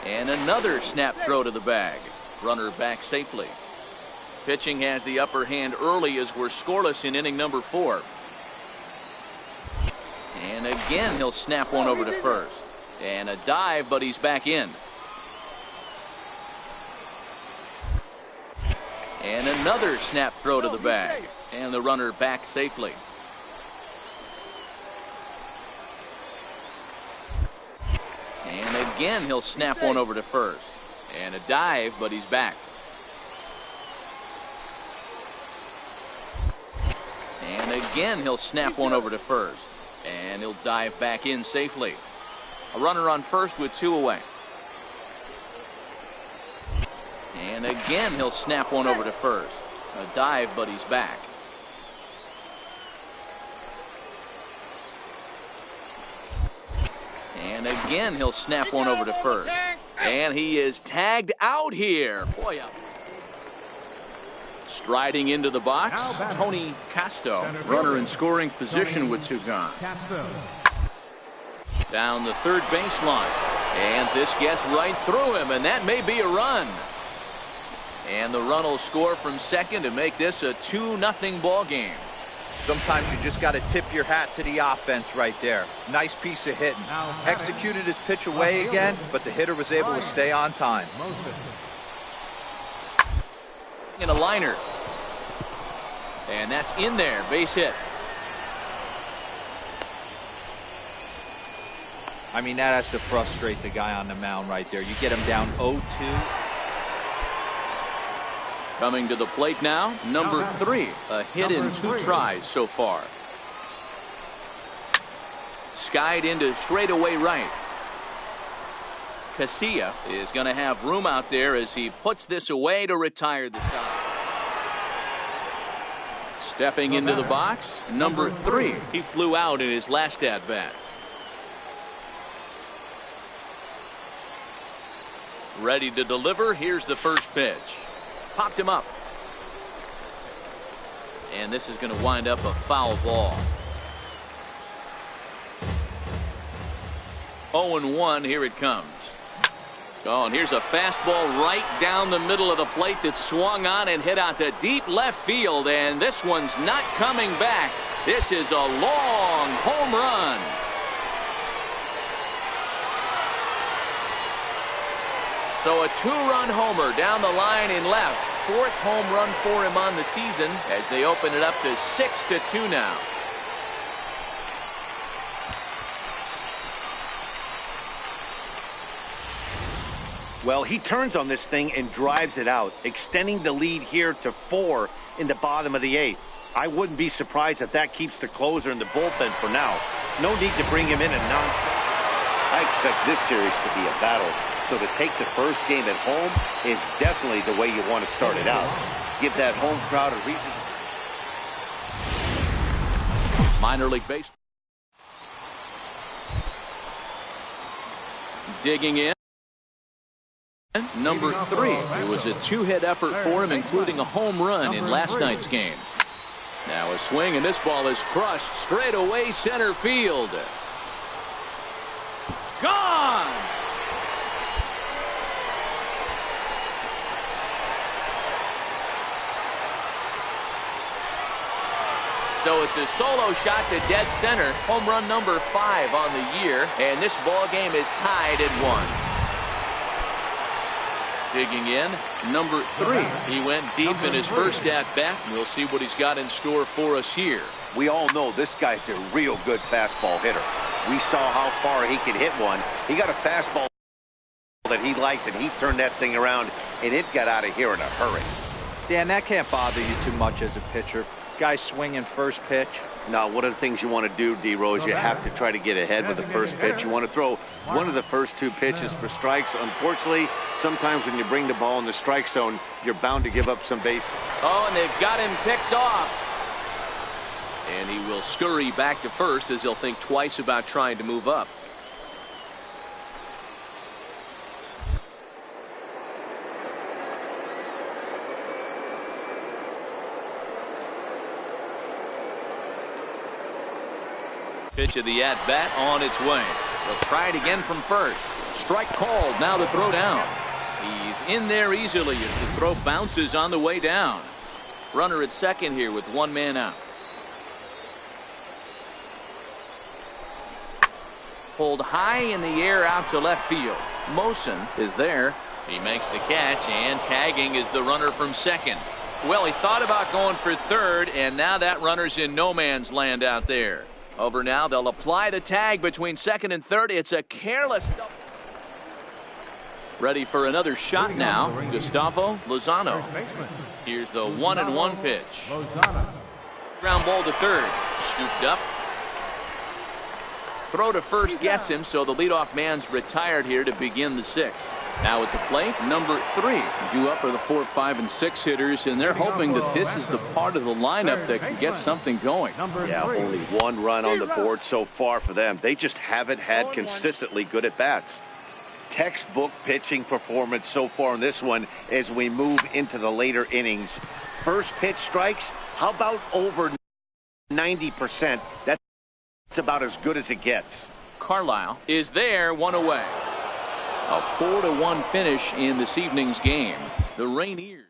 And another snap throw to the bag. Runner back safely. Pitching has the upper hand early as we're scoreless in inning number 4. And again, he'll snap one over to first. And a dive, but he's back in. And another snap throw to the bag. And the runner back safely. And again, he'll snap one over to first. And a dive, but he's back. And again, he'll snap one over to first. And he'll dive back in safely. A runner on first with 2 away. And again, he'll snap one over to first. A dive, but he's back. And again, he'll snap one over to first. And he is tagged out here. Boy, striding into the box, Tony Casto. Runner in scoring position with 2 gone. Down the third baseline. And this gets right through him, and that may be a run. And the run will score from second to make this a 2-0 ball game. Sometimes you just got to tip your hat to the offense right there. Nice piece of hitting. Executed his pitch away again, but the hitter was able to stay on time. In a liner. And that's in there. Base hit. I mean, that has to frustrate the guy on the mound right there. You get him down 0-2. Coming to the plate now, number 3. A hit in 2 tries so far. Skied into straightaway right. Casilla is going to have room out there as he puts this away to retire the side. Stepping into the box, number 3. He flew out in his last at-bat. Ready to deliver. Here's the first pitch. Popped him up. And this is going to wind up a foul ball. 0-1, here it comes. Oh, and here's a fastball right down the middle of the plate that swung on and hit out to deep left field, and this one's not coming back. This is a long home run. So a 2-run homer down the line in left. 4th home run for him on the season as they open it up to 6-2 now. Well, he turns on this thing and drives it out, extending the lead here to 4 in the bottom of the 8th. I wouldn't be surprised if that keeps the closer in the bullpen for now. No need to bring him in and nonsense. I expect this series to be a battle. So to take the first game at home is definitely the way you want to start it out. Give that home crowd a reason. Minor league baseball. Digging in. Number 3. It was a 2-hit effort for him, including a home run in last night's game. Now a swing, and this ball is crushed straight away center field. Gone! So it's a solo shot to dead center. Home run number 5 on the year, and this ball game is tied at 1. Digging in, number 3. He went deep in his first at-bat, and we'll see what he's got in store for us here. We all know this guy's a real good fastball hitter. We saw how far he could hit one. He got a fastball that he liked, and he turned that thing around, and it got out of here in a hurry. Dan, that can't bother you too much as a pitcher. Guy swinging first pitch. Now, one of the things you want to do, D-Rose, you have to try to get ahead with the first pitch. You want to throw one of the first 2 pitches for strikes. Unfortunately, sometimes when you bring the ball in the strike zone, you're bound to give up some base. Oh, and they've got him picked off. And he will scurry back to first as he'll think twice about trying to move up. Pitch of the at-bat on its way. They'll try it again from first. Strike called. Now the throw down. He's in there easily as the throw bounces on the way down. Runner at second here with 1 man out. Pulled high in the air out to left field. Mosen is there. He makes the catch, and tagging is the runner from second. Well, he thought about going for third, and now that runner's in no man's land out there. Over now, they'll apply the tag between second and third. It's a careless. Ready for another shot now. Gustavo Lozano. Here's the 1-1 pitch. Ground ball to third. Scooped up. Throw to first gets him, so the leadoff man's retired here to begin the 6th. Now at the plate, number 3. Due up are the 4, 5, and 6 hitters, and they're hoping that this is the part of the lineup that can get something going. Yeah, only 1 run on the board so far for them. They just haven't had consistently good at-bats. Textbook pitching performance so far in this one as we move into the later innings. First pitch strikes, how about over 90%? That's about as good as it gets. Carlisle is there, 1 away. A 4-1 finish in this evening's game. The Rainiers.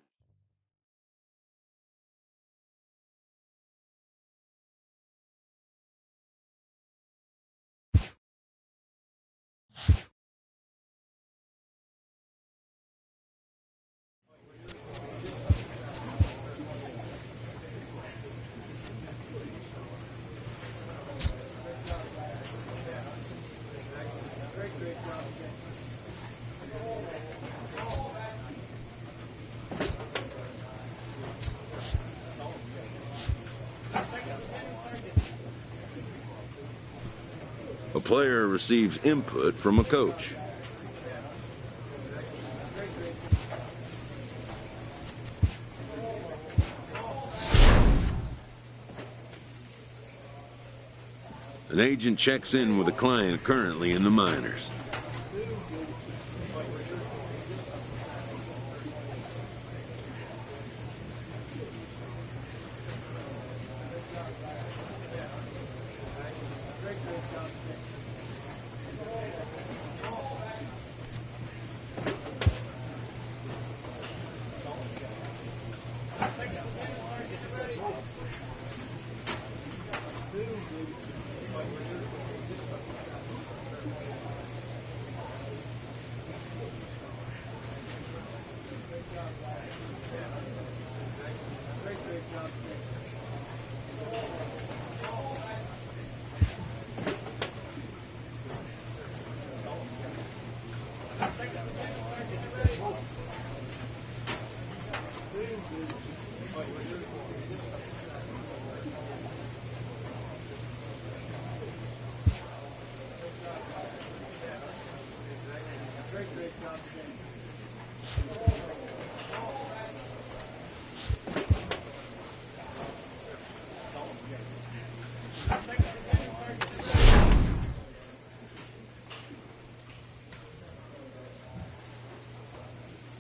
A player receives input from a coach. An agent checks in with a client currently in the minors.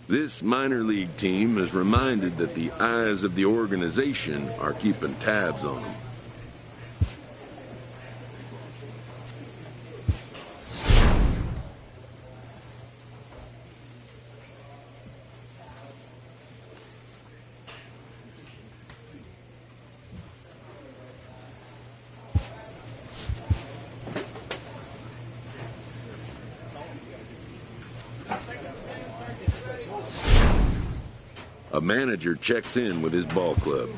This minor league team is reminded that the eyes of the organization are keeping tabs on them. A manager checks in with his ball club.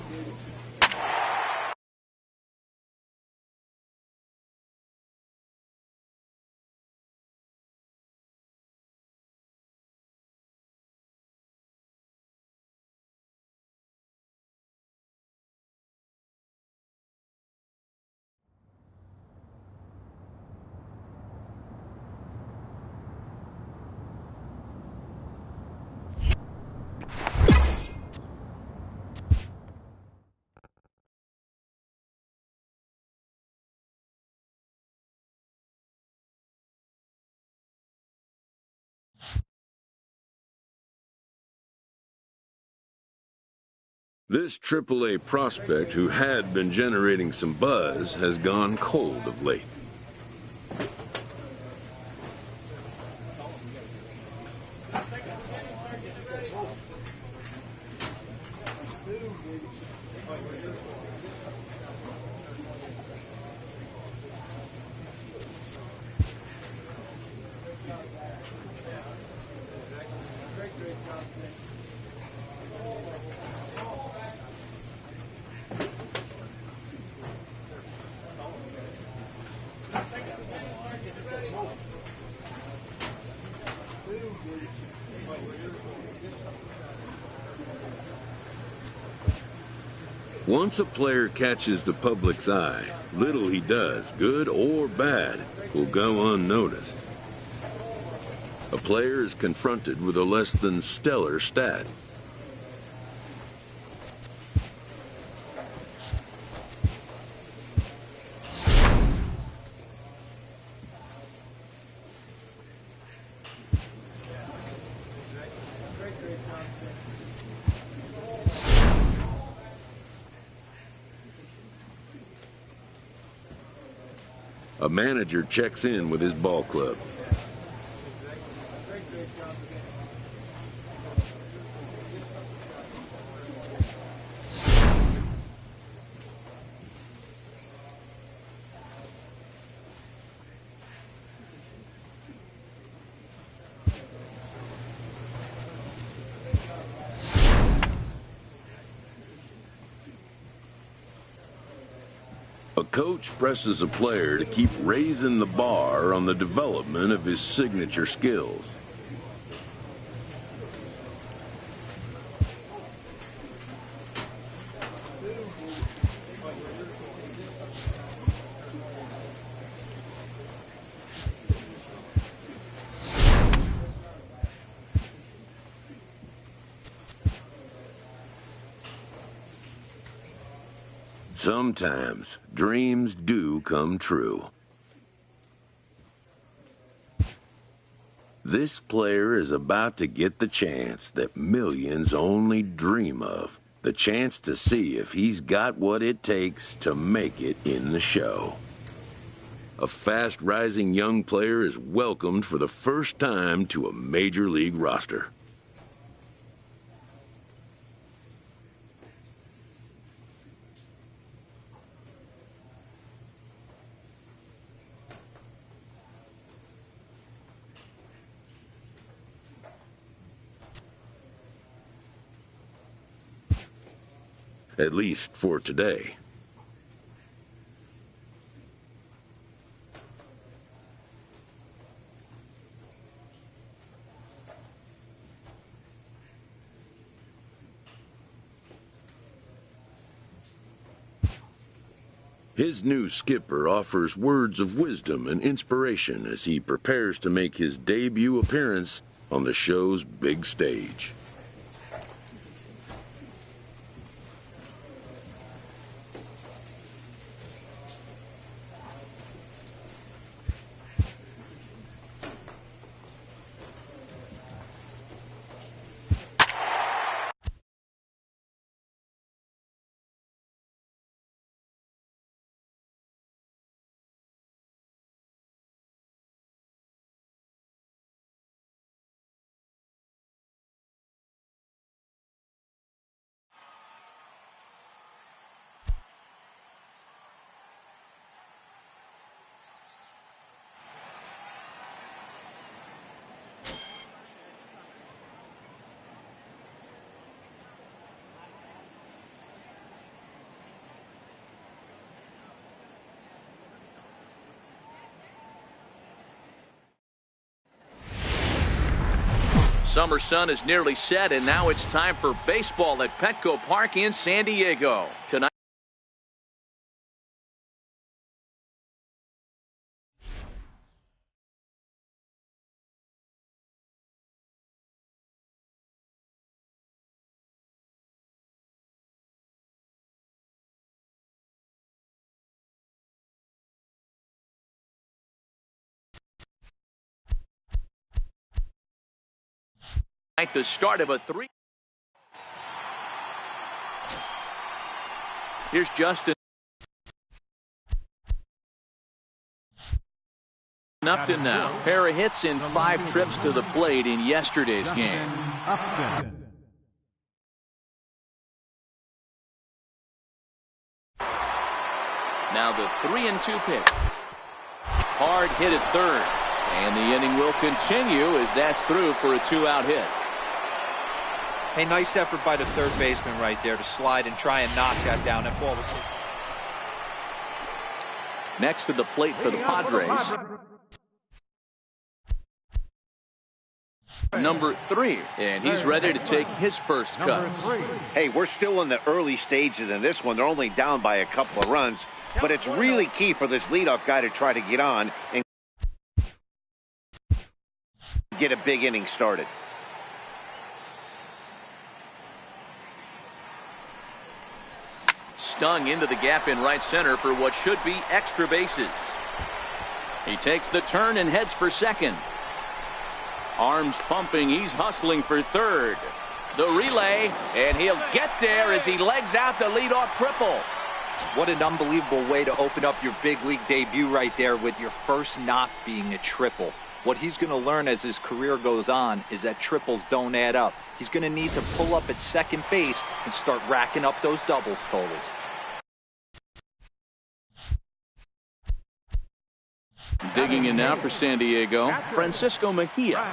This AAA prospect, who had been generating some buzz, has gone cold of late. Once a player catches the public's eye, little he does, good or bad, will go unnoticed. A player is confronted with a less than stellar stat. A manager checks in with his ball club. A coach presses a player to keep raising the bar on the development of his signature skills. Sometimes dreams do come true. This player is about to get the chance that millions only dream of. The chance to see if he's got what it takes to make it in the show. A fast-rising young player is welcomed for the first time to a major league roster. At least for today. His new skipper offers words of wisdom and inspiration as he prepares to make his debut appearance on the show's big stage. Summer sun is nearly set, and now it's time for baseball at Petco Park in San Diego. Tonight, the start of a three. Here's Justin Upton now. Pair of hits in 5 trips to the plate in yesterday's game. Now the 3-2 pitch. Hard hit at third. And the inning will continue as that's through for a 2-out hit. Hey, nice effort by the third baseman right there to slide and try and knock that down. That ball was... Next to the plate for the Padres, number 3, and he's ready to take his first cuts. Hey, we're still in the early stages in this one. They're only down by a couple of runs, but it's really key for this leadoff guy to try to get on and get a big inning started. Stung into the gap in right center for what should be extra bases. He takes the turn and heads for second. Arms pumping, he's hustling for third. The relay, and he'll get there as he legs out the leadoff triple. What an unbelievable way to open up your big league debut right there with your first knock being a triple. What he's going to learn as his career goes on is that triples don't add up. He's going to need to pull up at second base and start racking up those doubles totals. Digging in now for San Diego, Francisco Mejia.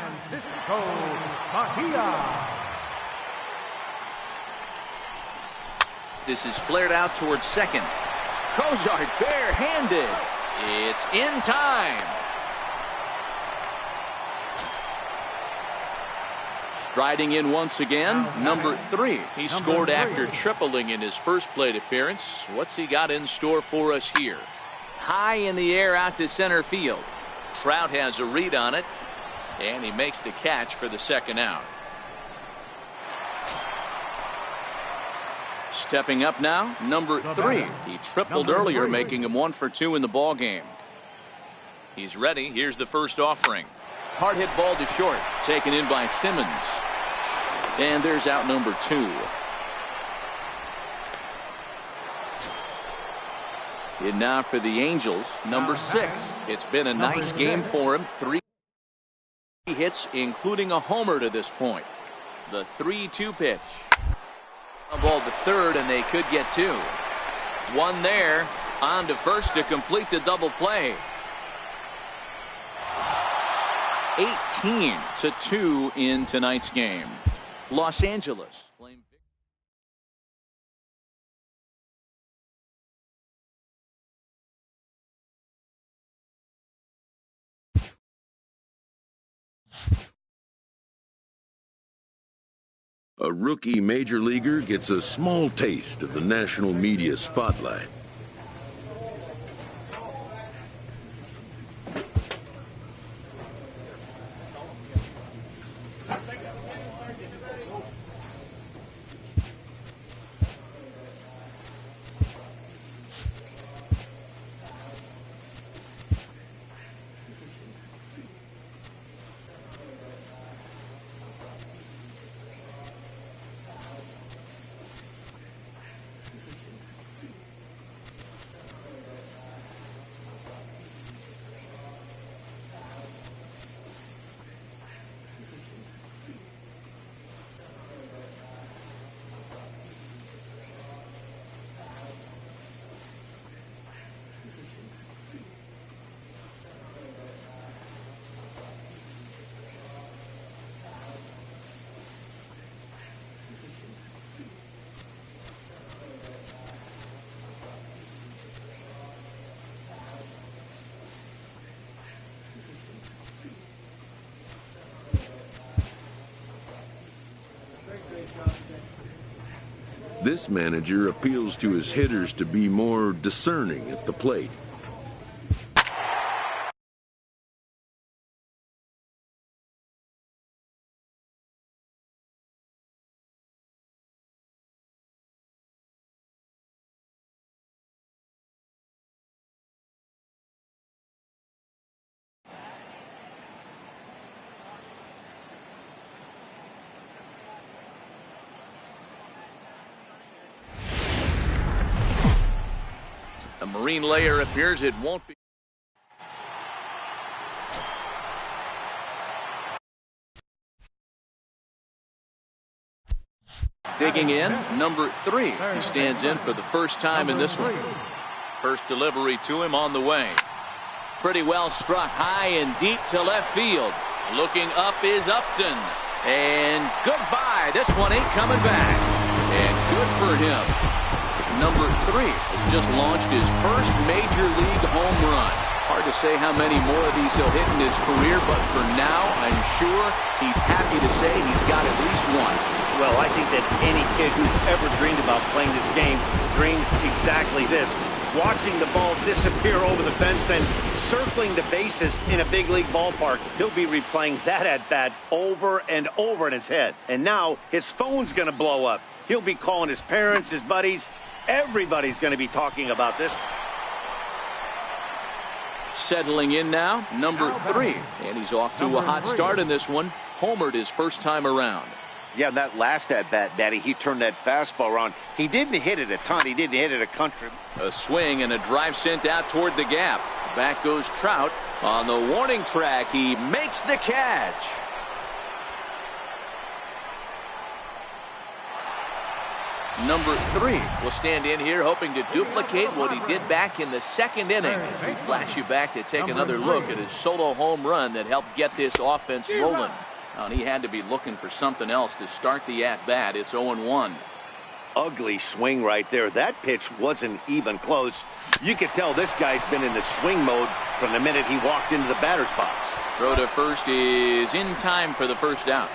This is flared out towards second. Cozart barehanded. It's in time. Striding in once again, number 3. He scored after tripling in his first plate appearance. What's he got in store for us here? High in the air out to center field. Trout has a read on it, and he makes the catch for the second out. Stepping up now, number 3. He tripled earlier, making him 1 for 2 in the ball game. He's ready. Here's the first offering. Hard hit ball to short, taken in by Simmons. And there's out number 2. In now for the Angels, number 6. It's been a nice game for him. 3 hits, including a homer to this point. The 3-2 pitch. A ball to third, and they could get 2. 1 there, on to first to complete the double play. 18-2 in tonight's game. Los Angeles. A rookie major leaguer gets a small taste of the national media spotlight. This manager appeals to his hitters to be more discerning at the plate. A marine layer appears. It won't be. Digging in, number 3. He stands in for the first time in this one. First delivery to him on the way. Pretty well struck high and deep to left field. Looking up is Upton. And goodbye. This one ain't coming back. And good for him. Number 3 has just launched his first major league home run. Hard to say how many more of these he'll hit in his career, but for now, I'm sure he's happy to say he's got at least 1. Well, I think that any kid who's ever dreamed about playing this game dreams exactly this. Watching the ball disappear over the fence, then circling the bases in a big league ballpark. He'll be replaying that at-bat over and over in his head. And now his phone's going to blow up. He'll be calling his parents, his buddies. Everybody's going to be talking about this. Settling in now, number 3. And he's off to a hot start in this one. Homered his first time around. Yeah, that last at-bat, Daddy, he turned that fastball around. He didn't hit it a ton. He didn't hit it a country. A swing and a drive sent out toward the gap. Back goes Trout. On the warning track, he makes the catch. Number 3 will stand in here hoping to duplicate what he did back in the second inning. As we flash you back to take another look at his solo home run that helped get this offense rolling. And he had to be looking for something else to start the at-bat. It's 0-1. Ugly swing right there. That pitch wasn't even close. You could tell this guy's been in the swing mode from the minute he walked into the batter's box. Throw to first is in time for the first out.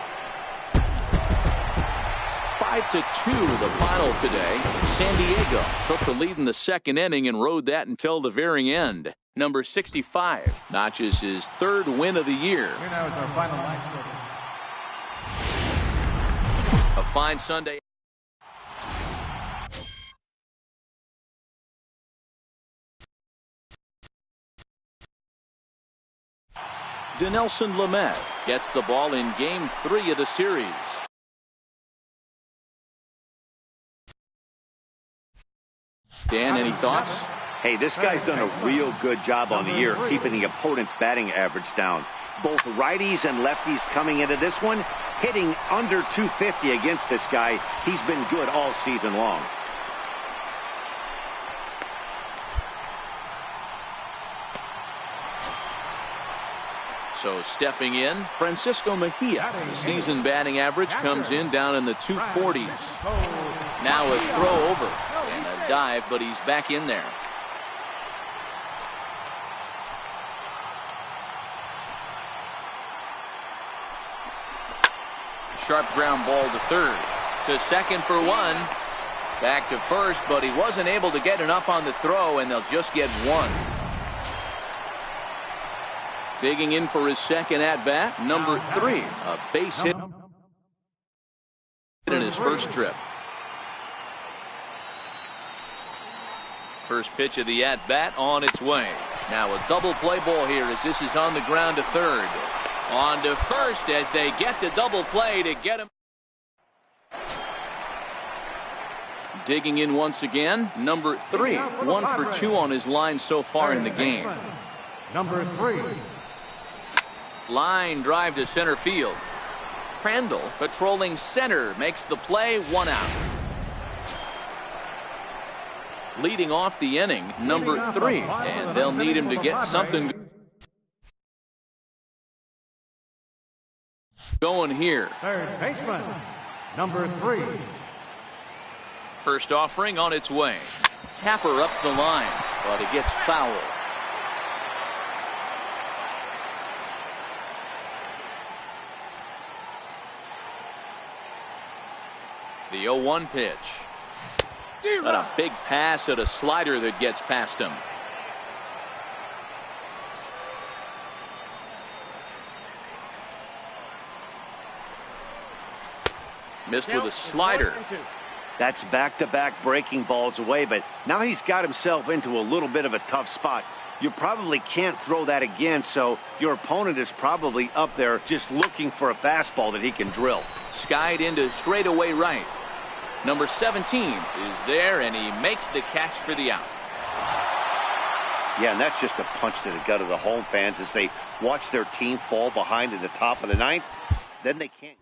5-2 the final today. San Diego took the lead in the second inning and rode that until the very end. Number 65 notches his 3rd win of the year. Here now is our final line score. A fine Sunday. Dinelson Lamet gets the ball in Game 3 of the series. Dan, any thoughts? Hey, this guy's done a real good job on the year keeping the opponent's batting average down. Both righties and lefties coming into this one, hitting under 250 against this guy. He's been good all season long. So stepping in, Francisco Mejia. The season batting average comes in down in the 240s. Now a throw over and a dive, but he's back in there. Sharp ground ball to third. To second for one. Back to first, but he wasn't able to get enough on the throw, and they'll just get one. Digging in for his second at-bat, number 3. A base hit in his first trip. First pitch of the at-bat on its way. Now a double play ball here as this is on the ground to third. On to first as they get the double play to get him. Digging in once again, number 3. 1 for 2 on his line so far in the game. Number 3. Line drive to center field. Crandall patrolling center makes the play, 1 out. Leading off the inning, number 3, and they'll need him to get something going here. Third baseman, number 3. First offering on its way. Tapper up the line, but it gets foul. The 0-1 pitch. Got a big pass at a slider that gets past him. Missed with a slider. That's back-to-back breaking balls away, but now he's got himself into a little bit of a tough spot. You probably can't throw that again, so your opponent is probably up there just looking for a fastball that he can drill. Skied into straightaway right. Number 17 is there, and he makes the catch for the out. Yeah, and that's just a punch to the gut of the home fans as they watch their team fall behind in the top of the ninth. Then they can't.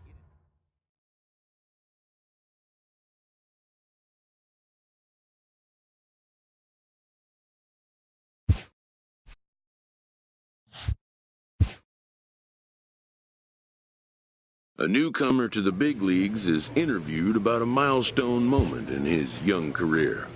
A newcomer to the big leagues is interviewed about a milestone moment in his young career.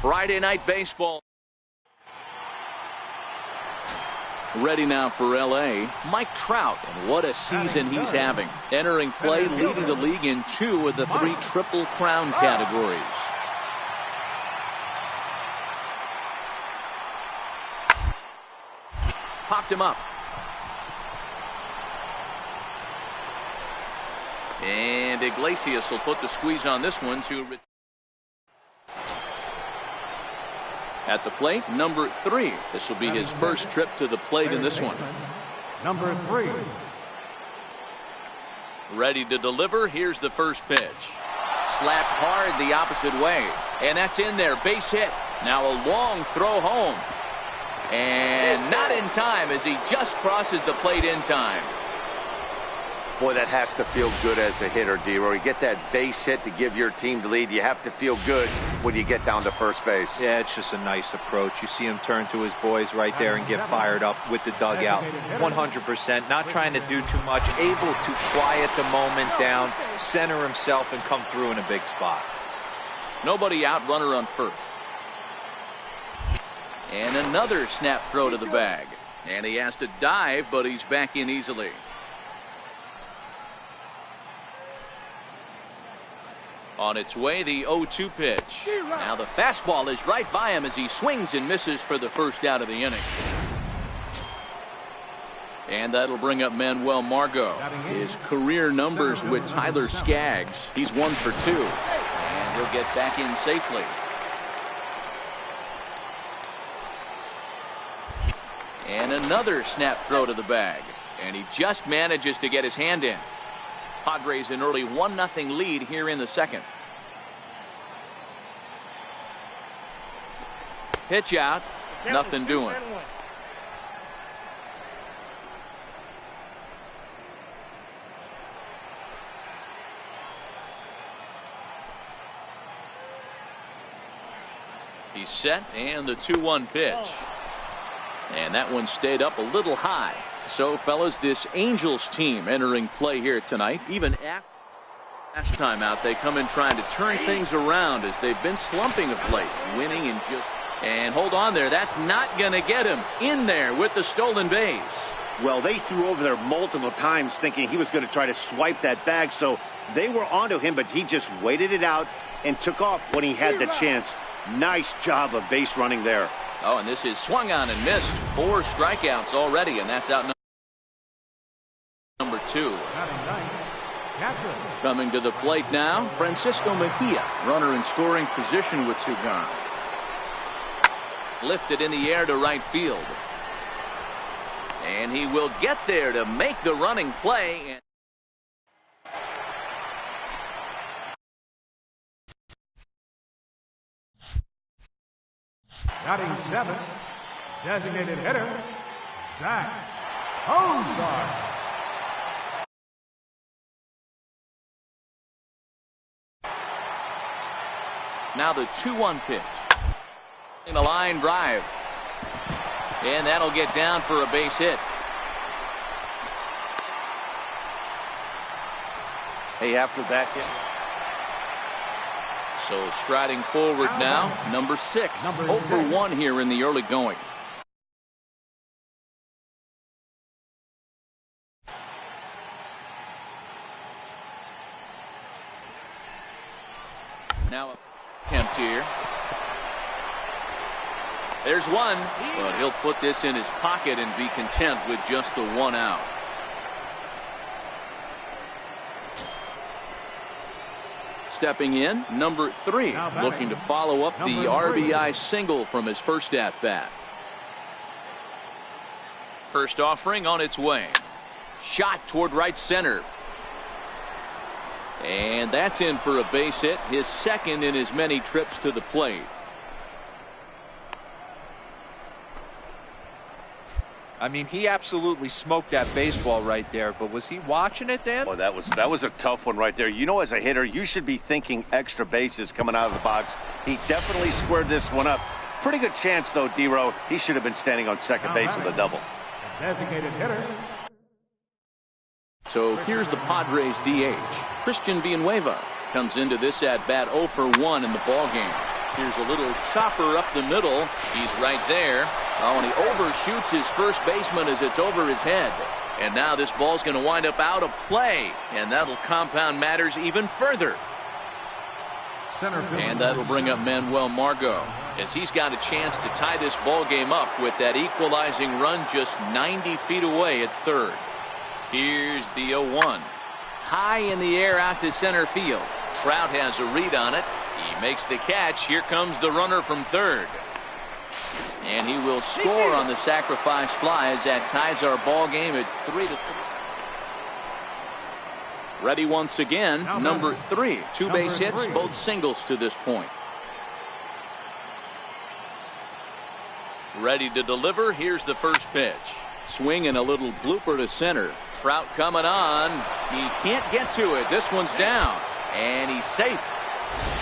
Friday night baseball. Ready now for L.A., Mike Trout, and what a season he's having. Entering play, leading the league in 2 of the 3 Triple Crown categories. popped him up. And Iglesias will put the squeeze on this one to at the plate, number 3. This will be his first trip to the plate in this one. Number 3. Ready to deliver. Here's the first pitch. Slapped hard the opposite way. And that's in there. Base hit. Now a long throw home. And not in time as he just crosses the plate in time. Boy, that has to feel good as a hitter, D-Roy. You get that base hit to give your team the lead. You have to feel good when you get down to first base. Yeah, it's just a nice approach. You see him turn to his boys right there and get fired up with the dugout. 100%, not trying to do too much, able to quiet the moment down, center himself, and come through in a big spot. Nobody out, runner on first. And another snap throw to the bag. And he has to dive, but he's back in easily. On its way, the 0-2 pitch. Now the fastball is right by him as he swings and misses for the first out of the inning. And that'll bring up Manuel Margot. His career numbers with Tyler Skaggs. He's 1 for 2. And he'll get back in safely. And another snap throw to the bag. And he just manages to get his hand in. Padres an early 1-0 lead here in the second. Pitch out, nothing doing. He's set, and the 2-1 pitch. And that one stayed up a little high. So, fellas, this Angels team entering play here tonight. Even after last time out, they come in trying to turn things around as they've been slumping of late, winning and just. And hold on there, that's not going to get him in there with the stolen base. Well, they threw over there multiple times thinking he was going to try to swipe that bag, so they were onto him, but he just waited it out and took off when he had the chance. Nice job of base running there. Oh, and this is swung on and missed. 4 strikeouts already, and that's out number 2. Coming to the plate now, Francisco Mejia, runner in scoring position with 2 gone. Lifted in the air to right field. And he will get there to make the running play. Batting 7, designated hitter, Zach Ozark. Now the 2-1 pitch. In a line drive. And that'll get down for a base hit. Hey, after that hit. So striding forward now, number 6. 0 for 1 here in the early going. Now attempt here. There's one, but he'll put this in his pocket and be content with just the 1 out. Stepping in, number 3, looking to follow up the RBI single from his first at-bat. First offering on its way. Shot toward right center. And that's in for a base hit, his second in as many trips to the plate. I mean, he absolutely smoked that baseball right there, but was he watching it, Dan? Well, that was a tough one right there. You know, as a hitter, you should be thinking extra bases coming out of the box. He definitely squared this one up. Pretty good chance, though, D-Row. He should have been standing on second base with a double. Designated hitter. So here's the Padres DH. Christian Villanueva comes into this at-bat 0 for 1 in the ballgame. Here's a little chopper up the middle. He's right there. Oh, and he overshoots his first baseman as it's over his head. And now this ball's going to wind up out of play. And that'll compound matters even further. And that'll bring up Manuel Margot. as he's got a chance to tie this ball game up with that equalizing run just 90 feet away at third. Here's the 0-1. High in the air out to center field. Trout has a read on it. He makes the catch. Here comes the runner from third. And he will score on the sacrifice fly as that ties our ball game at 3-3. Ready once again, number 3. 2 base hits, both singles to this point. Ready to deliver. Here's the first pitch. Swing and a little blooper to center. Trout coming on. He can't get to it. This one's down. And he's safe.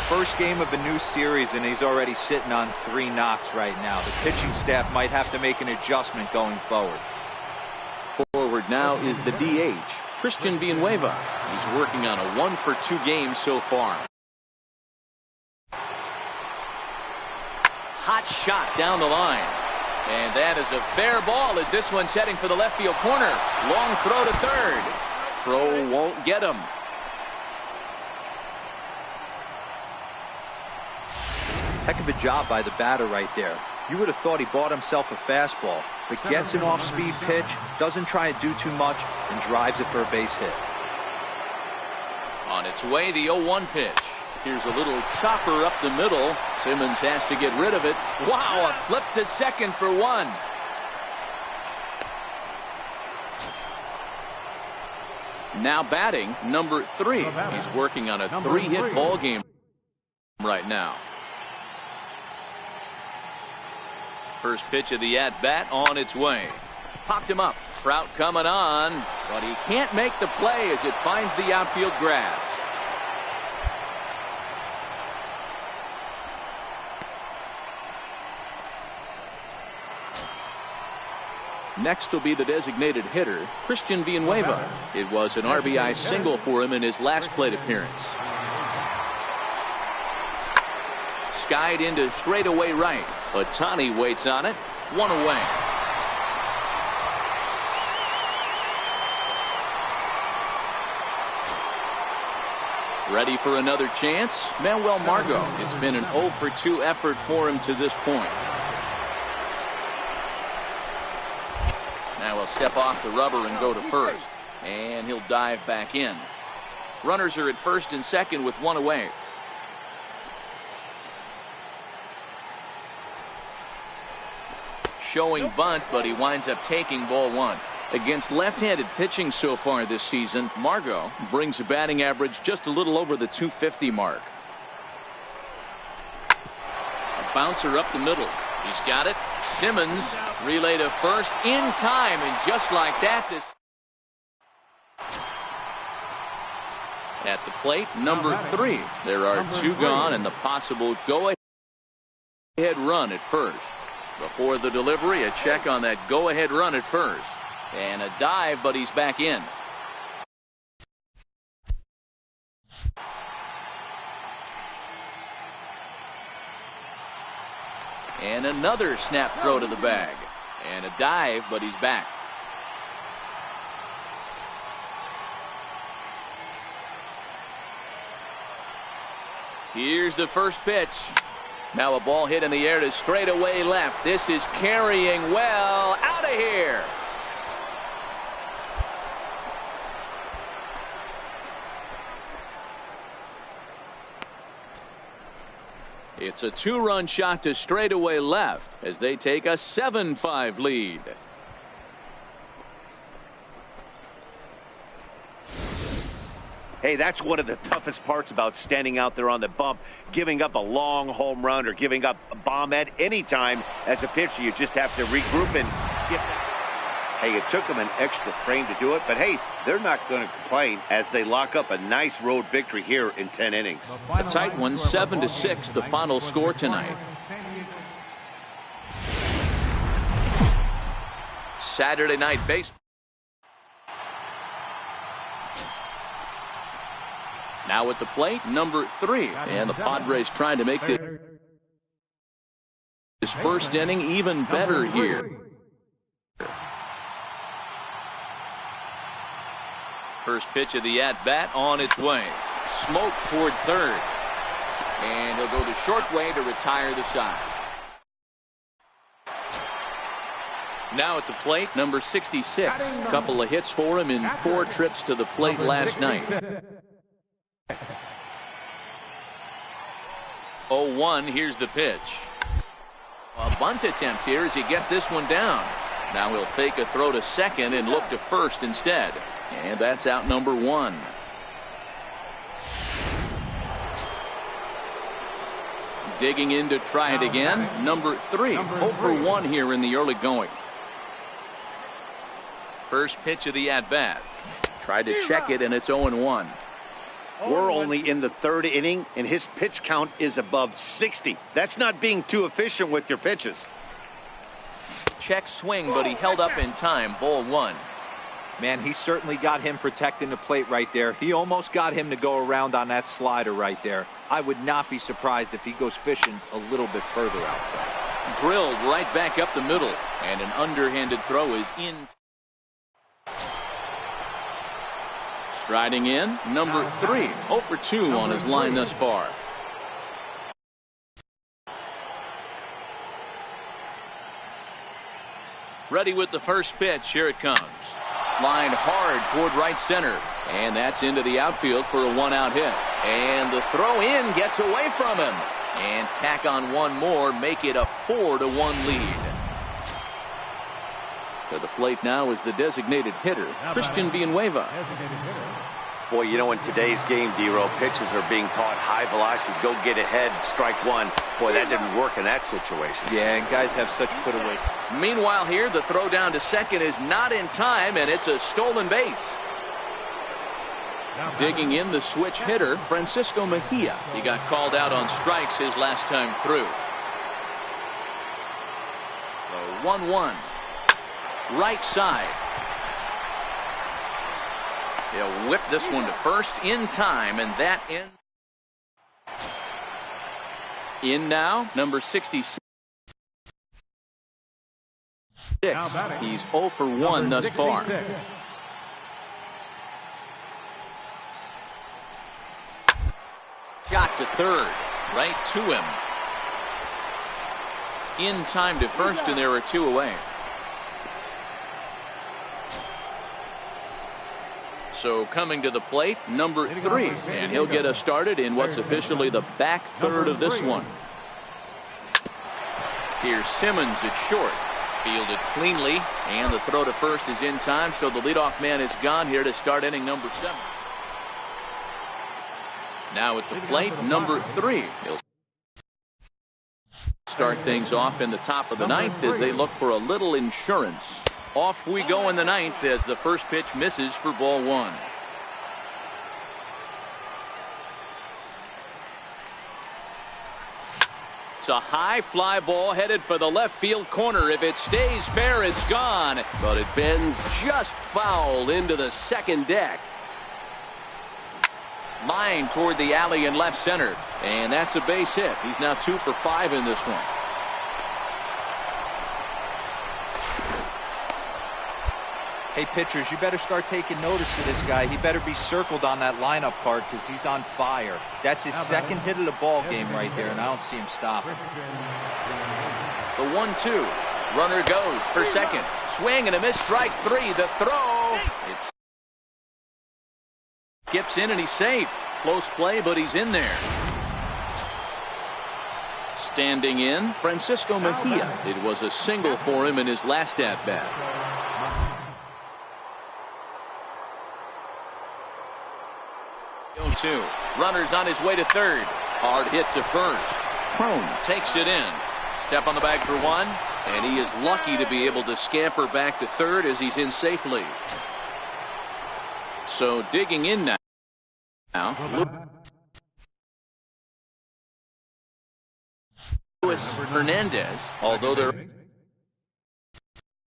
First game of a new series, and he's already sitting on 3 knocks right now. The pitching staff might have to make an adjustment going forward. Forward now is the DH, Christian Villanueva. He's working on a 1-for-2 game so far. Hot shot down the line. And that is a fair ball as this one's heading for the left field corner. Long throw to third. Throw won't get him. Heck of a job by the batter right there. You would have thought he bought himself a fastball, but gets an off-speed pitch, doesn't try to do too much, and drives it for a base hit. On its way, the 0-1 pitch. Here's a little chopper up the middle. Simmons has to get rid of it. Wow, a flip to second for 1. Now batting, number 3. He's working on a 3-hit ball game right now. First pitch of the at-bat on its way. Popped him up. Trout coming on, but he can't make the play as it finds the outfield grass. Next will be the designated hitter, Christian Villanueva. It was an RBI single for him in his last plate appearance. Skied into straightaway right. Otani waits on it. 1 away. Ready for another chance? Manuel Margot. It's been an 0-for-2 effort for him to this point. Now he'll step off the rubber and go to first. And he'll dive back in. Runners are at first and second with 1 away. Showing bunt, but he winds up taking ball 1. Against left-handed pitching so far this season, Margot brings a batting average just a little over the 250 mark. A bouncer up the middle. He's got it. Simmons relay to first in time, and just like that, this at the plate, number 3. There are 2 gone and the possible go-ahead run at first. Before the delivery, a check on that go-ahead run at first. And a dive, but he's back in. And another snap throw to the bag. And a dive, but he's back. Here's the first pitch. Now a ball hit in the air to straightaway left. This is carrying well. Out of here. It's a 2-run shot to straightaway left as they take a 7-5 lead. Hey, that's one of the toughest parts about standing out there on the bump. Giving up a long home run or giving up a bomb at any time as a pitcher. You just have to regroup and get that. Hey, it took them an extra frame to do it, but hey, they're not going to complain as they lock up a nice road victory here in 10 innings. A tight one, 7-6, the final score tonight. Saturday night baseball. Now at the plate, number 3. And the Padres trying to make this first inning even better here. First pitch of the at-bat on its way. Smoke toward third. And he'll go the short way to retire the side. Now at the plate, number 66. A couple of hits for him in 4 trips to the plate last night. 0-1, here's the pitch. A bunt attempt here as he gets this one down. Now he'll fake a throw to second and look to first instead. And that's out number 1. Digging in to try it again. Number 3. 0 for 1 here in the early going. First pitch of the at-bat. Tried to check it, and it's 0-1. We're only in the 3rd inning, and his pitch count is above 60. That's not being too efficient with your pitches. Check swing, but he held up in time. Ball 1. Man, he certainly got him protecting the plate right there. He almost got him to go around on that slider right there. I would not be surprised if he goes fishing a little bit further outside. Drilled right back up the middle, and an underhanded throw is in. Striding in, number 3. 0 for 2 on his line thus far. Ready with the first pitch. Here it comes. Lined hard toward right center. And that's into the outfield for a 1-out hit. And the throw in gets away from him. And tack on one more, make it a 4-1 lead. To the plate now is the designated hitter, Christian Villanueva. Boy, you know, in today's game, D-Row, pitchers are being taught high velocity, go get ahead, strike one. Boy, that didn't work in that situation. Yeah, and guys have such put away. Meanwhile here, the throw down to second is not in time, and it's a stolen base. Digging in, the switch hitter, Francisco Mejia. He got called out on strikes his last time through. The 1-1. Right side. He'll whip this one to first in time, and that ends. In now, number 66. He's 0 for 1 thus far. Shot to third, right to him. In time to first, and there are 2 away. So coming to the plate, number 3, and he'll get us started in what's officially the back third of this one. Here's Simmons at short, fielded cleanly, and the throw to first is in time, so the leadoff man is gone here to start inning number 7. Now at the plate, number 3. He'll start things off in the top of the 9th as they look for a little insurance. Off we go in the 9th as the first pitch misses for ball 1. It's a high fly ball headed for the left field corner. If it stays fair, it's gone. But it bends just foul into the second deck. Line toward the alley in left center. And that's a base hit. He's now 2 for 5 in this one. Hey, pitchers, you better start taking notice of this guy. He better be circled on that lineup card because he's on fire. That's his second hit of the ball game right there, and I don't see him stopping. The 1-2. Runner goes for second. Swing and a miss, strike 3. The throw. It skips in and he's safe. Close play, but he's in there. Standing in, Francisco Mejia. It was a single for him in his last at-bat. Runners on his way to third. Hard hit to first. Crone takes it in. Step on the bag for 1, and he is lucky to be able to scamper back to third as he's in safely. So digging in now. Luis Hernandez, although there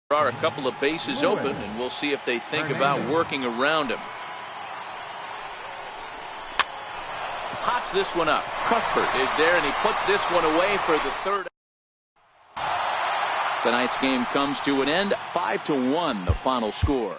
are a couple of bases open, and we'll see if they think about working around him. Pops this one up. Cuthbert is there, and he puts this one away for the third. Tonight's game comes to an end. 5-1, the final score.